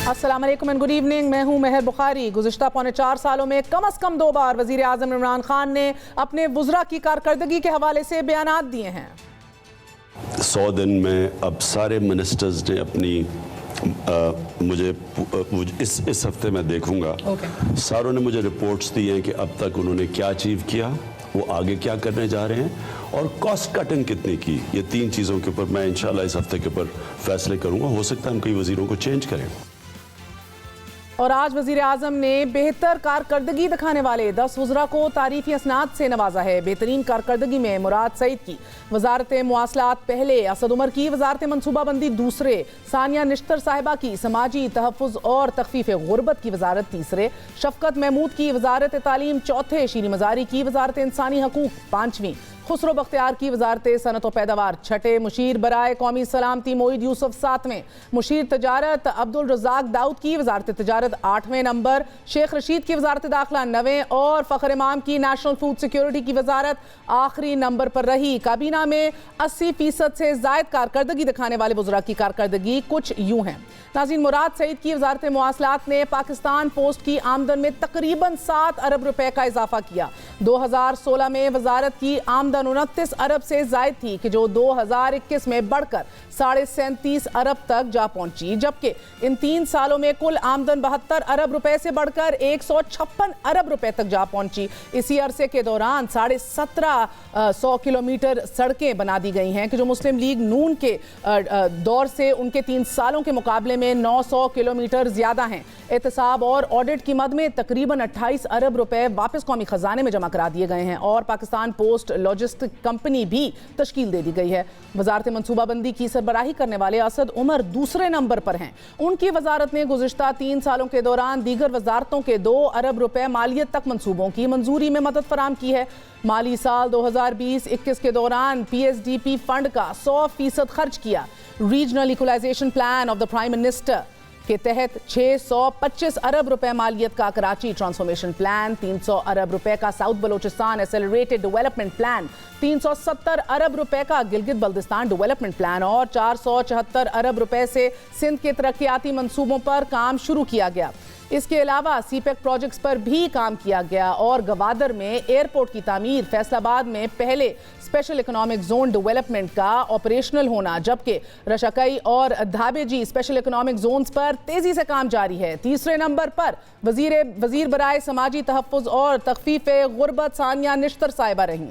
अस्सलाम वालेकुम and good evening. मैं हूं मेहर बुखारी। गुज़िश्ता पौने 4 सालों में कम अज़ कम 2 बार वज़ीर आज़म इमरान खान ने अपने वुज़रा की कारकर्दगी के हवाले से बयानात दिए हैं। 100 दिन में अब सारे मिनिस्टर्स ने अपनी मुझे इस हफ्ते मैं देखूंगा सारों ने मुझे रिपोर्ट्स दी हैं कि अब तक उन्होंने क्या अचीव किया, वो आगे क्या करने जा रहे हैं और कॉस्ट कटिंग कितनी की। ये 3 चीज़ों के ऊपर मैं इंशाल्लाह इस हफ्ते के ऊपर फैसले करूंगा। हो सकता है हम कई वज़ीरों को चेंज करें। और आज वज़ीर आज़म ने बेहतर कारकर्दगी दिखाने वाले 10 वज़रा को तारीफ़ी असनाद से नवाजा है। बेहतरीन कारकर्दगी में मुराद सईद की वज़ारत मवासलात पहले, असद उमर की वज़ारत मनसूबाबंदी दूसरे, सानिया निश्तर साहिबा की समाजी तहफ़्फ़ुज़ और तख़फ़ीफ़ गुरबत की वज़ारत तीसरे, शफ़क़त महमूद की वज़ारत तालीम चौथे, शीरी मज़ारी की वज़ारत इंसानी हकूक़ पाँचवीं, खुसरो बख्तियार की वज़ारत सनत व पैदावार छठे, मुशीर बराए कौमी सलामती मोईद यूसुफ 7वें, मुशीर तजारत अब्दुल रज़ाक दाऊद की वज़ारत तजारत 8वें नंबर, शेख रशीद की वज़ारत दाखिला 9वें और फ़ख्र इमाम की नेशनल फूड सिक्योरिटी की वज़ारत आखिरी नंबर पर रही। काबीना में 80% से ज़ायद कारकर्दगी दिखाने वाले वज़रा की कारकर्दगी कुछ यूँ हैं। नाज़रीन, मुराद सईद की वज़ारत मवासलात ने पाकिस्तान पोस्ट की आमदन में तकरीबन 7 अरब रुपए का इजाफा किया। 2016 में वज़ारत की आमदन 29 अरब से ज़ायद थी कि जो 2021 में बढ़कर 37.5 अरब तक जा पहुंची, जबकि इन 3 सालों में कुल आमदन 72 अरब रुपए से बढ़कर 156 अरब रुपए तक जा पहुंची। इसी अरसे के दौरान 1750 किलोमीटर सड़कें बना दी गई हैं कि जो मुस्लिम लीग नून के दौर से उनके 3 सालों के मुकाबले में 900 किलोमीटर ज़्यादा हैं। एहतसाब और ऑडिट की मद में तकरीबन 28 अरब रुपए वापस कौमी खजाने में जमा करा दिए गए हैं और पाकिस्तान पोस्ट लॉजिस्टिक कंपनी भी तश्कील दे दी गई है। वज़ारत मनसूबाबंदी की सरबराही करने वाले असद उमर दूसरे नंबर पर हैं। उनकी वज़ारत ने गुज़िश्ता 3 सालों के दौरान दीगर वज़ारतों के 2 अरब रुपए मालियत तक मंसूबों की मंजूरी में मदद फराम की है। माली साल 2020-21 के दौरान PSDP फंड का 100% खर्च किया। Regional equalisation plan of the prime minister के तहत 625 अरब रुपए मालियत का कराची ट्रांसफॉर्मेशन प्लान, 300 अरब रुपए का south Balochistan accelerated development plan, 370 अरब रुपए का गिलगित बल्दिस्तान डेवलपमेंट प्लान और 474 अरब रुपए से सिंध के तरक्याती मंसूबों पर काम शुरू किया गया। इसके अलावा सीपेक प्रोजेक्ट्स पर भी काम किया गया और गवादर में एयरपोर्ट की तामीर, फैसलाबाद में पहले स्पेशल इकोनॉमिक जोन डेवलपमेंट का ऑपरेशनल होना, जबकि रशाकई और धाबेजी स्पेशल इकोनॉमिक जोन्स पर तेजी से काम जारी है। तीसरे नंबर पर वजीर बराए समाजी तहफ़्फ़ुज़ और तख़फ़ीफ़ गुरबत सानिया निश्तर साहिबा रहीं।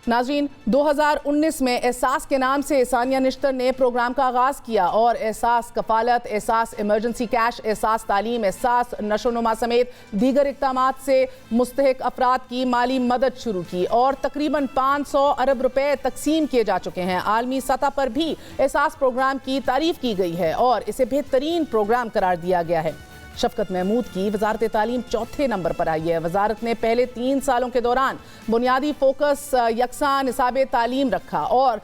नाज़रीन, 2019 में एहसास के नाम से सानिया निश्तर ने प्रोग्राम का आगाज़ किया और एहसास कफ़ालत, एहसास इमरजेंसी कैश, एहसास तालीम, एहसास नशोनुमा समेत दीगर इक़दामात से मुस्तहिक अफराद की माली मदद शुरू की और तकरीबन 500 अरब रुपए तकसीम किए जा चुके हैं। आलमी सतह पर भी एहसास प्रोग्राम की तारीफ़ की गई है और इसे बेहतरीन प्रोग्राम करार दिया गया है। शफ़क़त महमूद की वज़ारत तालीम चौथे नंबर पर आई है। वज़ारत ने पहले 3 सालों के दौरान बुनियादी फोकस यकसा निसाब तालीम रखा और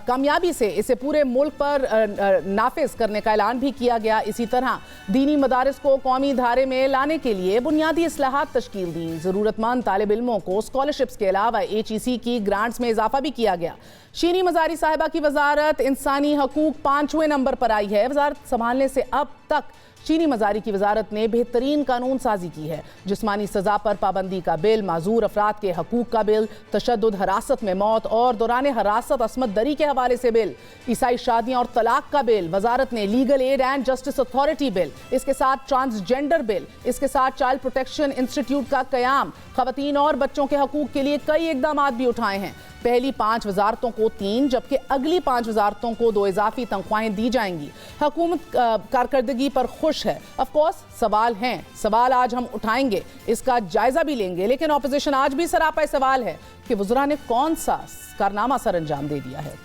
कामयाबी से इसे पूरे मुल्क पर नाफिज करने का ऐलान भी किया गया। इसी तरह दीनी मदारिस को कौमी धारे में लाने के लिए बुनियादी इस्लाहात तश्कील दी। ज़रूरतमंद तालिब इल्मों को स्कॉलरशिप्स के अलावा HEC की ग्रांट्स में इजाफा भी किया गया। शीरी मज़ारी साहिबा की वज़ारत इंसानी हकूक़ 5वें नंबर पर आई है। वज़ारत संभालने से अब तक शीरी मज़ारी की वज़ारत ने बेहतरीन कानून साजी की है। जिस्मानी सज़ा पर पाबंदी का बिल, माजूर अफराद के हकूक़ का बिल, तशद्दुद हिरासत में मौत और दौरान हिरासत असमत दरी के हवाले से बिल, ईसाई शादियाँ और तलाक का बिल, वज़ारत ने legal aid and justice authority bill, इसके साथ ट्रांसजेंडर बिल, इसके साथ चाइल्ड प्रोटेक्शन इंस्टीट्यूट का क़याम, ख़वातीन और बच्चों के हकूक़ के लिए कई इक़दामात भी उठाए हैं। पहली 5 वज़ारतों को 3 जबकि अगली 5 वज़ारतों को 2 इजाफी तनख्वाहें दी जाएंगी। हुकूमत कारकर्दगी पर खुश है। ऑफ कोर्स सवाल हैं, सवाल आज हम उठाएंगे, इसका जायजा भी लेंगे, लेकिन ऑपोजिशन आज भी सरापा सवाल है कि वज़रा ने कौन सा कारनामा सर अंजाम दे दिया है।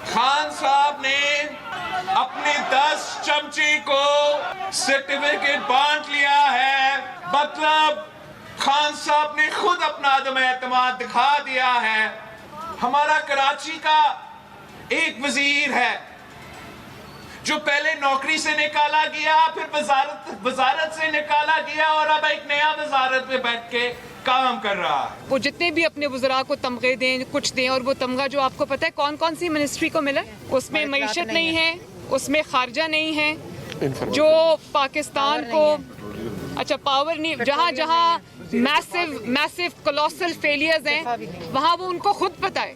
खान साहब ने अपने 10 चमचे को सर्टिफिकेट बांट लिया है। मतलब खान साहब ने खुद अपना आदम एतमाद दिखा दिया है। हमारा कराची का एक वजीर है जो पहले नौकरी से निकाला गया, फिर वजारत से निकाला गया और अब एक नया वजारत में बैठ के काम कर रहा है। वो जितने भी अपने वज़रा को तमगे दें, कुछ दें, और वो तमगा जो आपको पता है कौन कौन सी मिनिस्ट्री को मिला, उसमें मईशत नहीं है, उसमें खारजा नहीं है, जो पाकिस्तान को अच्छा पावर नहीं, जहाँ जहाँ मैसिव कोलोसल फेलियर्स हैं वहाँ वो उनको खुद पता है।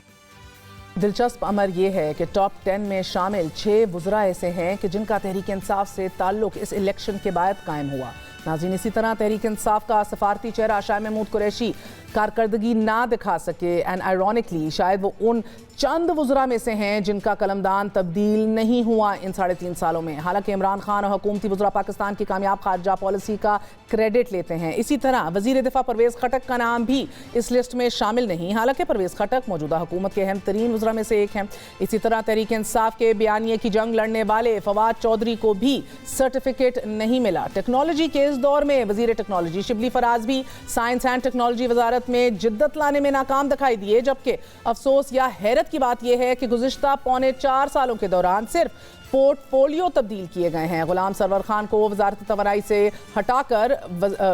दिलचस्प अमर ये है कि टॉप 10 में शामिल 6 वुज़रा ऐसे हैं कि जिनका तहरीक इंसाफ से ताल्लुक इस इलेक्शन के बाद कायम हुआ। नाज़रीन, इसी तरह तहरीक इंसाफ का सफारती चेहरा शाह महमूद कुरैशी कारकर्दगी ना दिखा सके एंड आयरॉनिकली शायद वो उन चंद वुज़रा में से हैं जिनका कलमदान तब्दील नहीं हुआ इन 3.5 सालों में। हालांकि इमरान खान और हुकूमती वुज़रा पाकिस्तान की कामयाब खारजा पॉलिसी का क्रेडिट लेते हैं। इसी तरह वज़ीर दिफा परवेज़ खटक का नाम भी इस लिस्ट में शामिल नहीं, हालांकि परवेज़ खटक मौजूदा हुकूमत के अहम तरीन वुज़रा में से एक हैं। इसी तरह तहरीक इंसाफ के बयानिए की जंग लड़ने वाले फवाद चौधरी को भी सर्टिफिकेट नहीं मिला। टेक्नोलॉजी के इस दौर में वज़ीर टेक्नोलॉजी शिबली फराज भी साइंस एंड टेक्नोलॉजी वजारत में जिद्दत लाने में नाकाम दिखाई दिए, जबकि अफसोस या हैरत की बात यह है कि गुज़िश्ता 4.25 सालों के दौरान सिर्फ पोर्टफोलियो तब्दील किए गए हैं। गुलाम सरवर खान को वजारत तवानाई से हटाकर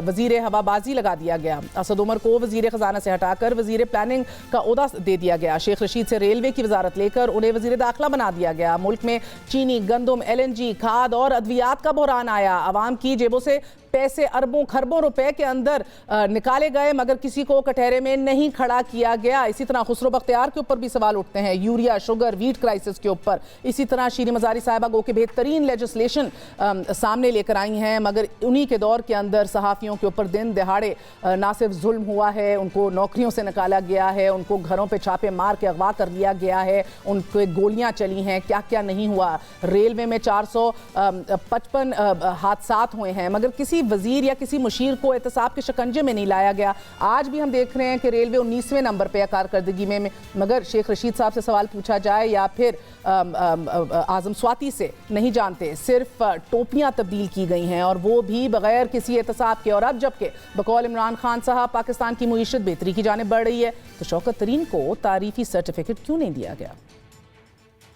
वजीर हवाबाजी लगा दिया गया। असद उमर को वजीर खजाना से हटाकर वजीर प्लानिंग का ओहदा दे दिया गया। शेख रशीद से रेलवे की वजारत लेकर उन्हें वजीर दाखिला बना दिया गया। मुल्क में चीनी, गंदम, LNG, खाद और अद्वियात का बहरान आया। आवाम की जेबों से पैसे अरबों खरबों रुपए के अंदर निकाले गए, मगर किसी को कटहरे में नहीं खड़ा किया गया। इसी तरह खुसरो बख्तियार के ऊपर भी सवाल उठते हैं, यूरिया, शुगर, वीट क्राइसिस के ऊपर। इसी तरह शीरी मजारी साहिबा गो के बेहतरीन लेजिस्लेशन सामने लेकर आई हैं, मगर उन्हीं के दौर के अंदर सहाफ़ियों के ऊपर दिन दहाड़े ना सिर्फ जुल्म हुआ है, उनको नौकरियों से निकाला गया है, उनको घरों पर छापे मार के अगवा कर लिया गया है, उनको गोलियाँ चली हैं, क्या क्या नहीं हुआ। रेलवे में 455 हादसात हुए हैं, मगर किसी वजीर या किसी मुशीर को एहतसाब के शिकंजे में नहीं लाया गया। आज भी हम देख रहे हैं कि रेलवे 19वें नंबर पे है कारकर्दगी में, मगर शेख रशीद साहब से सवाल पूछा जाए या फिर आजम स्वाति से नहीं जानते, सिर्फ टोपियां तब्दील की गई हैं और वो भी बगैर किसी एहतसाब के। और अब जबकि बकौल इमरान खान साहब पाकिस्तान की मुईशत बेहतरी की जानिब बढ़ रही है, तो शौकत तरीन को तारीफी सर्टिफिकेट क्यों नहीं दिया गया?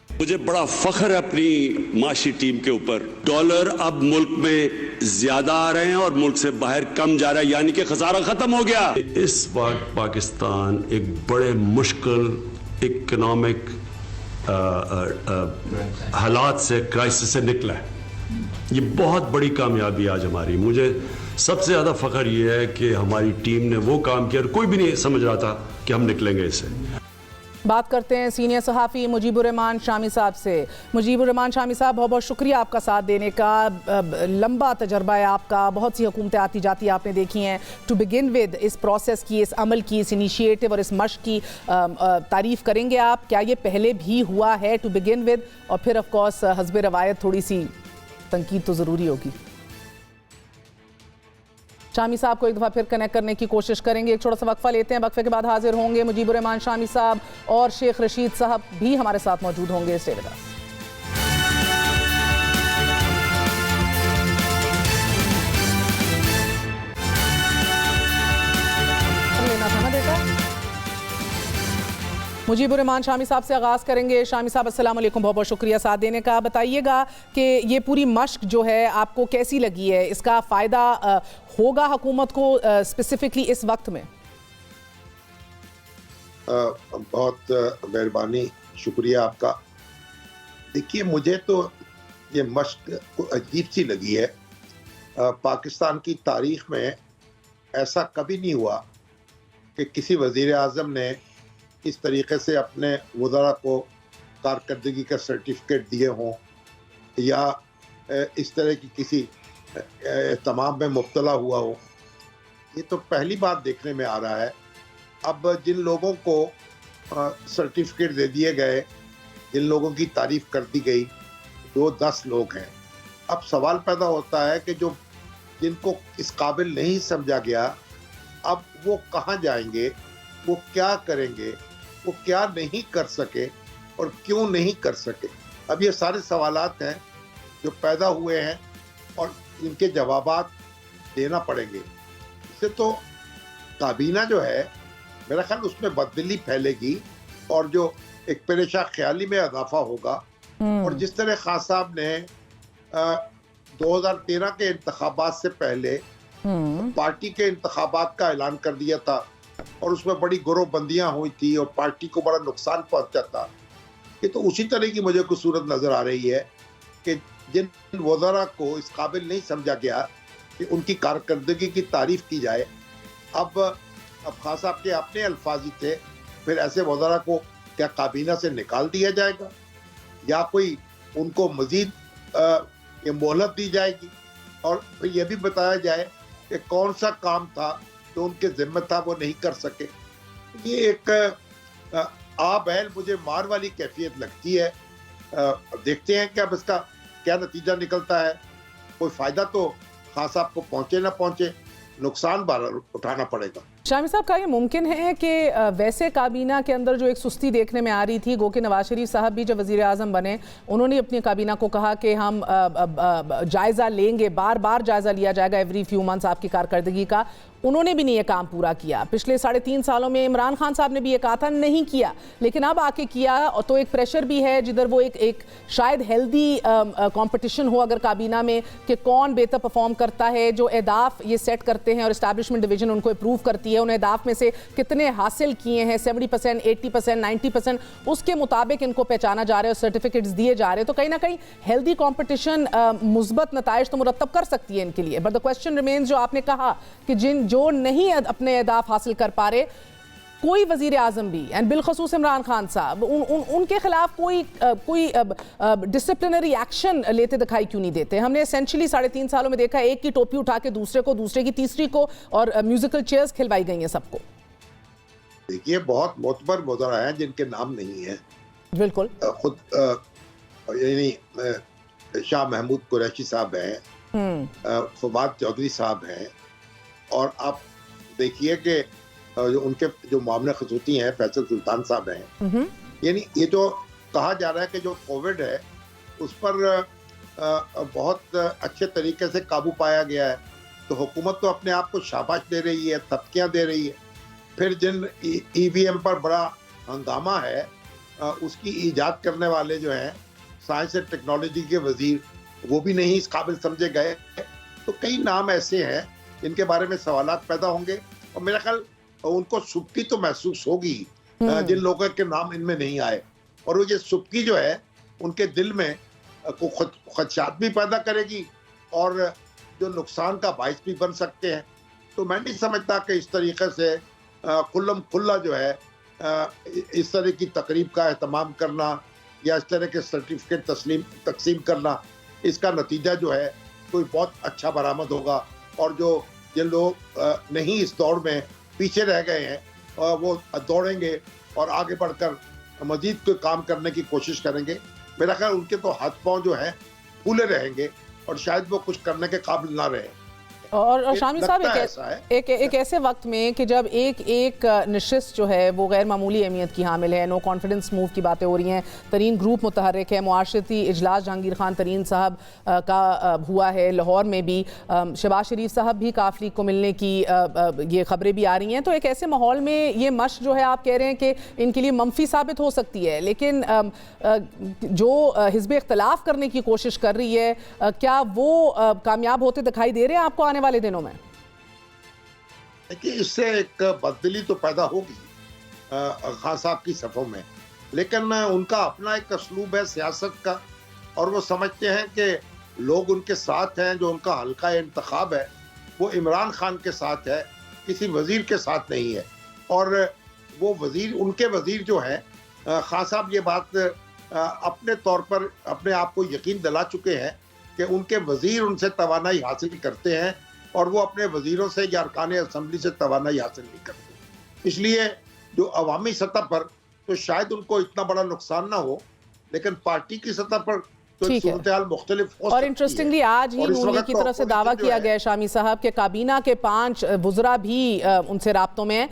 मुझे बड़ा फख्र है अपनी माशी टीम के ऊपर। डॉलर अब मुल्क में ज्यादा आ रहे हैं और मुल्क से बाहर कम जा रहा है, यानी कि खसारा खत्म हो गया। इस वक्त पाकिस्तान एक बड़े मुश्किल इकोनॉमिक हालात से, क्राइसिस से निकला है। ये बहुत बड़ी कामयाबी आज हमारी। मुझे सबसे ज़्यादा फ़ख्र ये है कि हमारी टीम ने वो काम किया और कोई भी नहीं समझ रहा था कि हम निकलेंगे इससे। बात करते हैं सीनियर सहाफ़ी मुजीबुर रहमान शामी साहब से। मुजीबुर रहमान शामी साहब, बहुत बहुत शुक्रिया आपका साथ देने का। लंबा तजर्बा है आपका, बहुत सी हुकूमतें आती जाती आपने देखी हैं। टू बिगिन विद इस प्रोसेस की, इस अमल की, इस इनिशिएटिव और इस मश्क की तारीफ़ करेंगे आप? क्या ये पहले भी हुआ है टू बिगिन विद? और फिर ऑफ कोर्स हस्ब रवायत थोड़ी सी तनकीद तो ज़रूरी होगी। शामी साहब को एक दफ़ा फिर कनेक्ट करने की कोशिश करेंगे। एक छोटा सा वक्फा लेते हैं, वक्फे के बाद हाजिर होंगे। मुजीबुर रहमान शामी साहब और शेख रशीद साहब भी हमारे साथ मौजूद होंगे। Stay with us. लेना था ना बेटा। मुजीबुर रहमान शामी साहब से आगाज़ करेंगे। शामी साहब, अस्सलाम वालेकुम, बहुत बहुत शुक्रिया साथ देने का। बताइएगा कि ये पूरी मश्क जो है आपको कैसी लगी है? इसका फ़ायदा होगा हुकूमत को स्पेसिफिकली इस वक्त में? बहुत मेहरबानी, शुक्रिया आपका। देखिए, मुझे तो ये मश्क अजीब सी लगी है। पाकिस्तान की तारीख में ऐसा कभी नहीं हुआ कि किसी वज़ीर आज़म ने इस तरीके से अपने वज़रा को कारकर्दगी का सर्टिफिकेट दिए हों या इस तरह की किसी तमाम में मुब्तला हुआ हो। ये तो पहली बात देखने में आ रहा है। अब जिन लोगों को सर्टिफिकेट दे दिए गए, जिन लोगों की तारीफ़ कर दी गई, 2-10 लोग हैं। अब सवाल पैदा होता है कि जो जिनको इस काबिल नहीं समझा गया, अब वो कहाँ जाएंगे, वो क्या करेंगे, वो क्या नहीं कर सके और क्यों नहीं कर सके। अब ये सारे सवालात हैं जो पैदा हुए हैं और इनके जवाबात देना पड़ेंगे। इससे तो काबीना जो है, मेरा ख्याल उसमें बददिली फैलेगी और जो एक परेशा ख्याली में इजाफा होगा। और जिस तरह खान साहब ने 2013 के इंतखाबात से पहले पार्टी के इंतखाबात का ऐलान कर दिया था और उसमें बड़ी गिरोहबंदियां हुई थी और पार्टी को बड़ा नुकसान पहुंचा था, ये तो उसी तरह की मुझे कुछ सूरत नजर आ रही है कि जिन वज़रा को इस काबिल नहीं समझा गया कि उनकी कारकर्दगी की तारीफ की जाए, अब खान साहब के अपने अल्फाज ही थे, फिर ऐसे वज़रा को क्या काबीना से निकाल दिया जाएगा या कोई उनको मजीद ये मोहलत दी जाएगी, और फिर ये भी बताया जाए कि कौन सा काम था जो उनके ज़िम्मे था वो नहीं कर सके। ये एक आ बैल मुझे मार वाली कैफियत लगती है। देखते हैं कि अब इसका क्या नतीजा निकलता है। कोई फ़ायदा तो खान साहब को पहुँचे ना पहुँचे, नुकसान बार उठाना पड़ेगा। शामी साहब, क्या ये मुमकिन है कि वैसे काबीना के अंदर जो एक सुस्ती देखने में आ रही थी, गो कि नवाज शरीफ साहब भी जब वज़ीर आज़म बने उन्होंने अपनी काबीना को कहा कि हम जायज़ा लेंगे, बार बार जायज़ा लिया जाएगा एवरी फ्यू मंथ्स आपकी कारकर्दगी का, उन्होंने भी नहीं ये काम पूरा किया। पिछले 3.5 सालों में इमरान खान साहब ने भी ये कहा था नहीं किया, लेकिन अब आके किया, और तो एक प्रेशर भी है जिधर वो एक शायद हेल्दी कंपटीशन हो अगर काबीना में कि कौन बेहतर परफॉर्म करता है। जो अहदाफ ये सेट करते हैं और इस्टेब्लिशमेंट डिवीजन उनको अप्रूव करती है, उन अहदाफ में से कितने हासिल किए हैं, 70%, 80%, 90%, उसके मुताबिक इनको पहचाना जा रहा है और सर्टिफिकेट्स दिए जा रहे हैं। तो कहीं ना कहीं हेल्दी कॉम्पिटिशन मुस्बत नताइज तो मुरतब कर सकती है इनके लिए। बट द क्वेश्चन रिमेन्स, जो आपने कहा कि जो नहीं अपने अहदाफ हासिल कर पा रहे, कोई वजीर आजम भी एंड बिलखसूस इमरान खान साहब उनके खिलाफ कोई डिसिप्लिनरी एक्शन लेते दिखाई क्यों नहीं देते? हमने एसेंशियली 3.5 सालों में देखा, एक की टोपी उठा के दूसरे को, दूसरे की तीसरी को, और म्यूजिकल चेयर्स खिलवाई गई हैं सबको। देखिए, बहुत मोतबर वज़रा हैं जिनके नाम नहीं है। बिल्कुल, खुद यानी शाह महमूद कुरैशी साहब हैं, फवाद चौधरी साहब हैं, और आप देखिए कि उनके जो मामले खसूसी हैं फैसल सुल्तान साहब हैं। यानी ये जो कहा जा रहा है कि जो कोविड है उस पर बहुत अच्छे तरीके से काबू पाया गया है, तो हुकूमत तो अपने आप को शाबाश दे रही है, तबकियाँ दे रही है। फिर जिन ईवीएम पर बड़ा हंगामा है, उसकी ईजाद करने वाले जो हैं साइंस एंड टेक्नोलॉजी के वजीर, वो भी नहीं इस काबिल समझे गए। तो कई नाम ऐसे हैं जिनके बारे में सवालात पैदा होंगे, और मेरा ख्याल उनको सुबकी तो महसूस होगी जिन लोगों के नाम इनमें नहीं आए, और वो ये सुबकी जो है उनके दिल में खदशात भी पैदा करेगी और जो नुकसान का बाइस भी बन सकते हैं। तो मैं नहीं समझता कि इस तरीके से खुल्लम खुल्ला जो है इस तरह की तकरीब का एहतमाम करना या इस तरह के सर्टिफिकेट तकसीम करना, इसका नतीजा जो है कोई बहुत अच्छा बरामद होगा। और जो जिन लोग नहीं इस दौड़ में पीछे रह गए हैं वो दौड़ेंगे और आगे बढ़कर मजीद कोई काम करने की कोशिश करेंगे। मेरा ख्याल उनके तो हाथ पांव जो हैं फूले रहेंगे और शायद वो कुछ करने के काबिल ना रहे। और शामी साहब, एक ऐसे वक्त में कि जब एक नशिस्त जो है वो गैर मामूली अहमियत की हामिल है, नो कॉन्फिडेंस मूव की बातें हो रही हैं, तरीन ग्रुप मुतहर्रिक है, मुआशरती इजलास जहांगीर खान तरीन साहब का हुआ है लाहौर में भी, शहबाज शरीफ साहब भी काफ लीग को मिलने की ये खबरें भी आ रही हैं। तो एक ऐसे माहौल में ये मश जो है आप कह रहे हैं कि इनके लिए मंफी साबित हो सकती है, लेकिन जो हिज़्ब इख्तिलाफ करने की कोशिश कर रही है, क्या वो कामयाब होते दिखाई दे रहे हैं आपको आने वाले दिनों में? देखिए, इससे एक बददिली तो पैदा होगी खान साहब की सफ़ों में, लेकिन उनका अपना एक असलूब है सियासत का, और वो समझते हैं कि लोग उनके साथ हैं, जो उनका हल्का इंतखाब है वो इमरान खान के साथ है, किसी वजीर के साथ नहीं है। और वो वजीर, उनके वजीर जो हैं, खान साहब ये बात अपने तौर पर अपने आप को यकीन दिला चुके हैं कि उनके वजीर उनसे तवानाई हासिल करते हैं और वो अपने वजीरों से या अरकान असम्बली से तवानाई हासिल नहीं करते। इसलिए जो अवामी सतह पर तो शायद उनको इतना बड़ा नुकसान ना हो, लेकिन पार्टी की सतह पर तो सूरत-ए-हाल मुख्तलिफ हो सकती है। और इंटरेस्टिंगली आज ही नूनी की तरफ से दावा किया गया शामी साहब के काबीना के 5 वुज़रा भी उनसे राब्तों में हैं।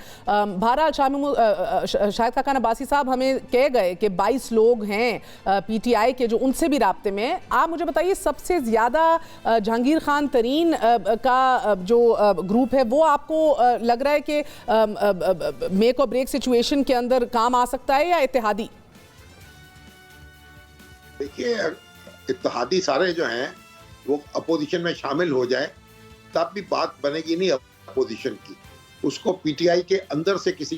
बहरहाल शाहिद खाकान अब्बासी साहब हमें कह गए कि 22 लोग हैं PTI के जो उनसे भी राब्ते में हैं। आप मुझे बताइए, सबसे ज़्यादा जहांगीर खान तरीन का जो ग्रुप है वो आपको लग रहा है कि मेक और ब्रेक सिचुएशन के अंदर काम आ सकता है या इत्तेहादी? देखिए, इत्तेहादी सारे जो हैं वो अपोजिशन में शामिल हो जाए तब भी बात बनेगी नहीं अपोजिशन की, उसको PTI के अंदर से किसी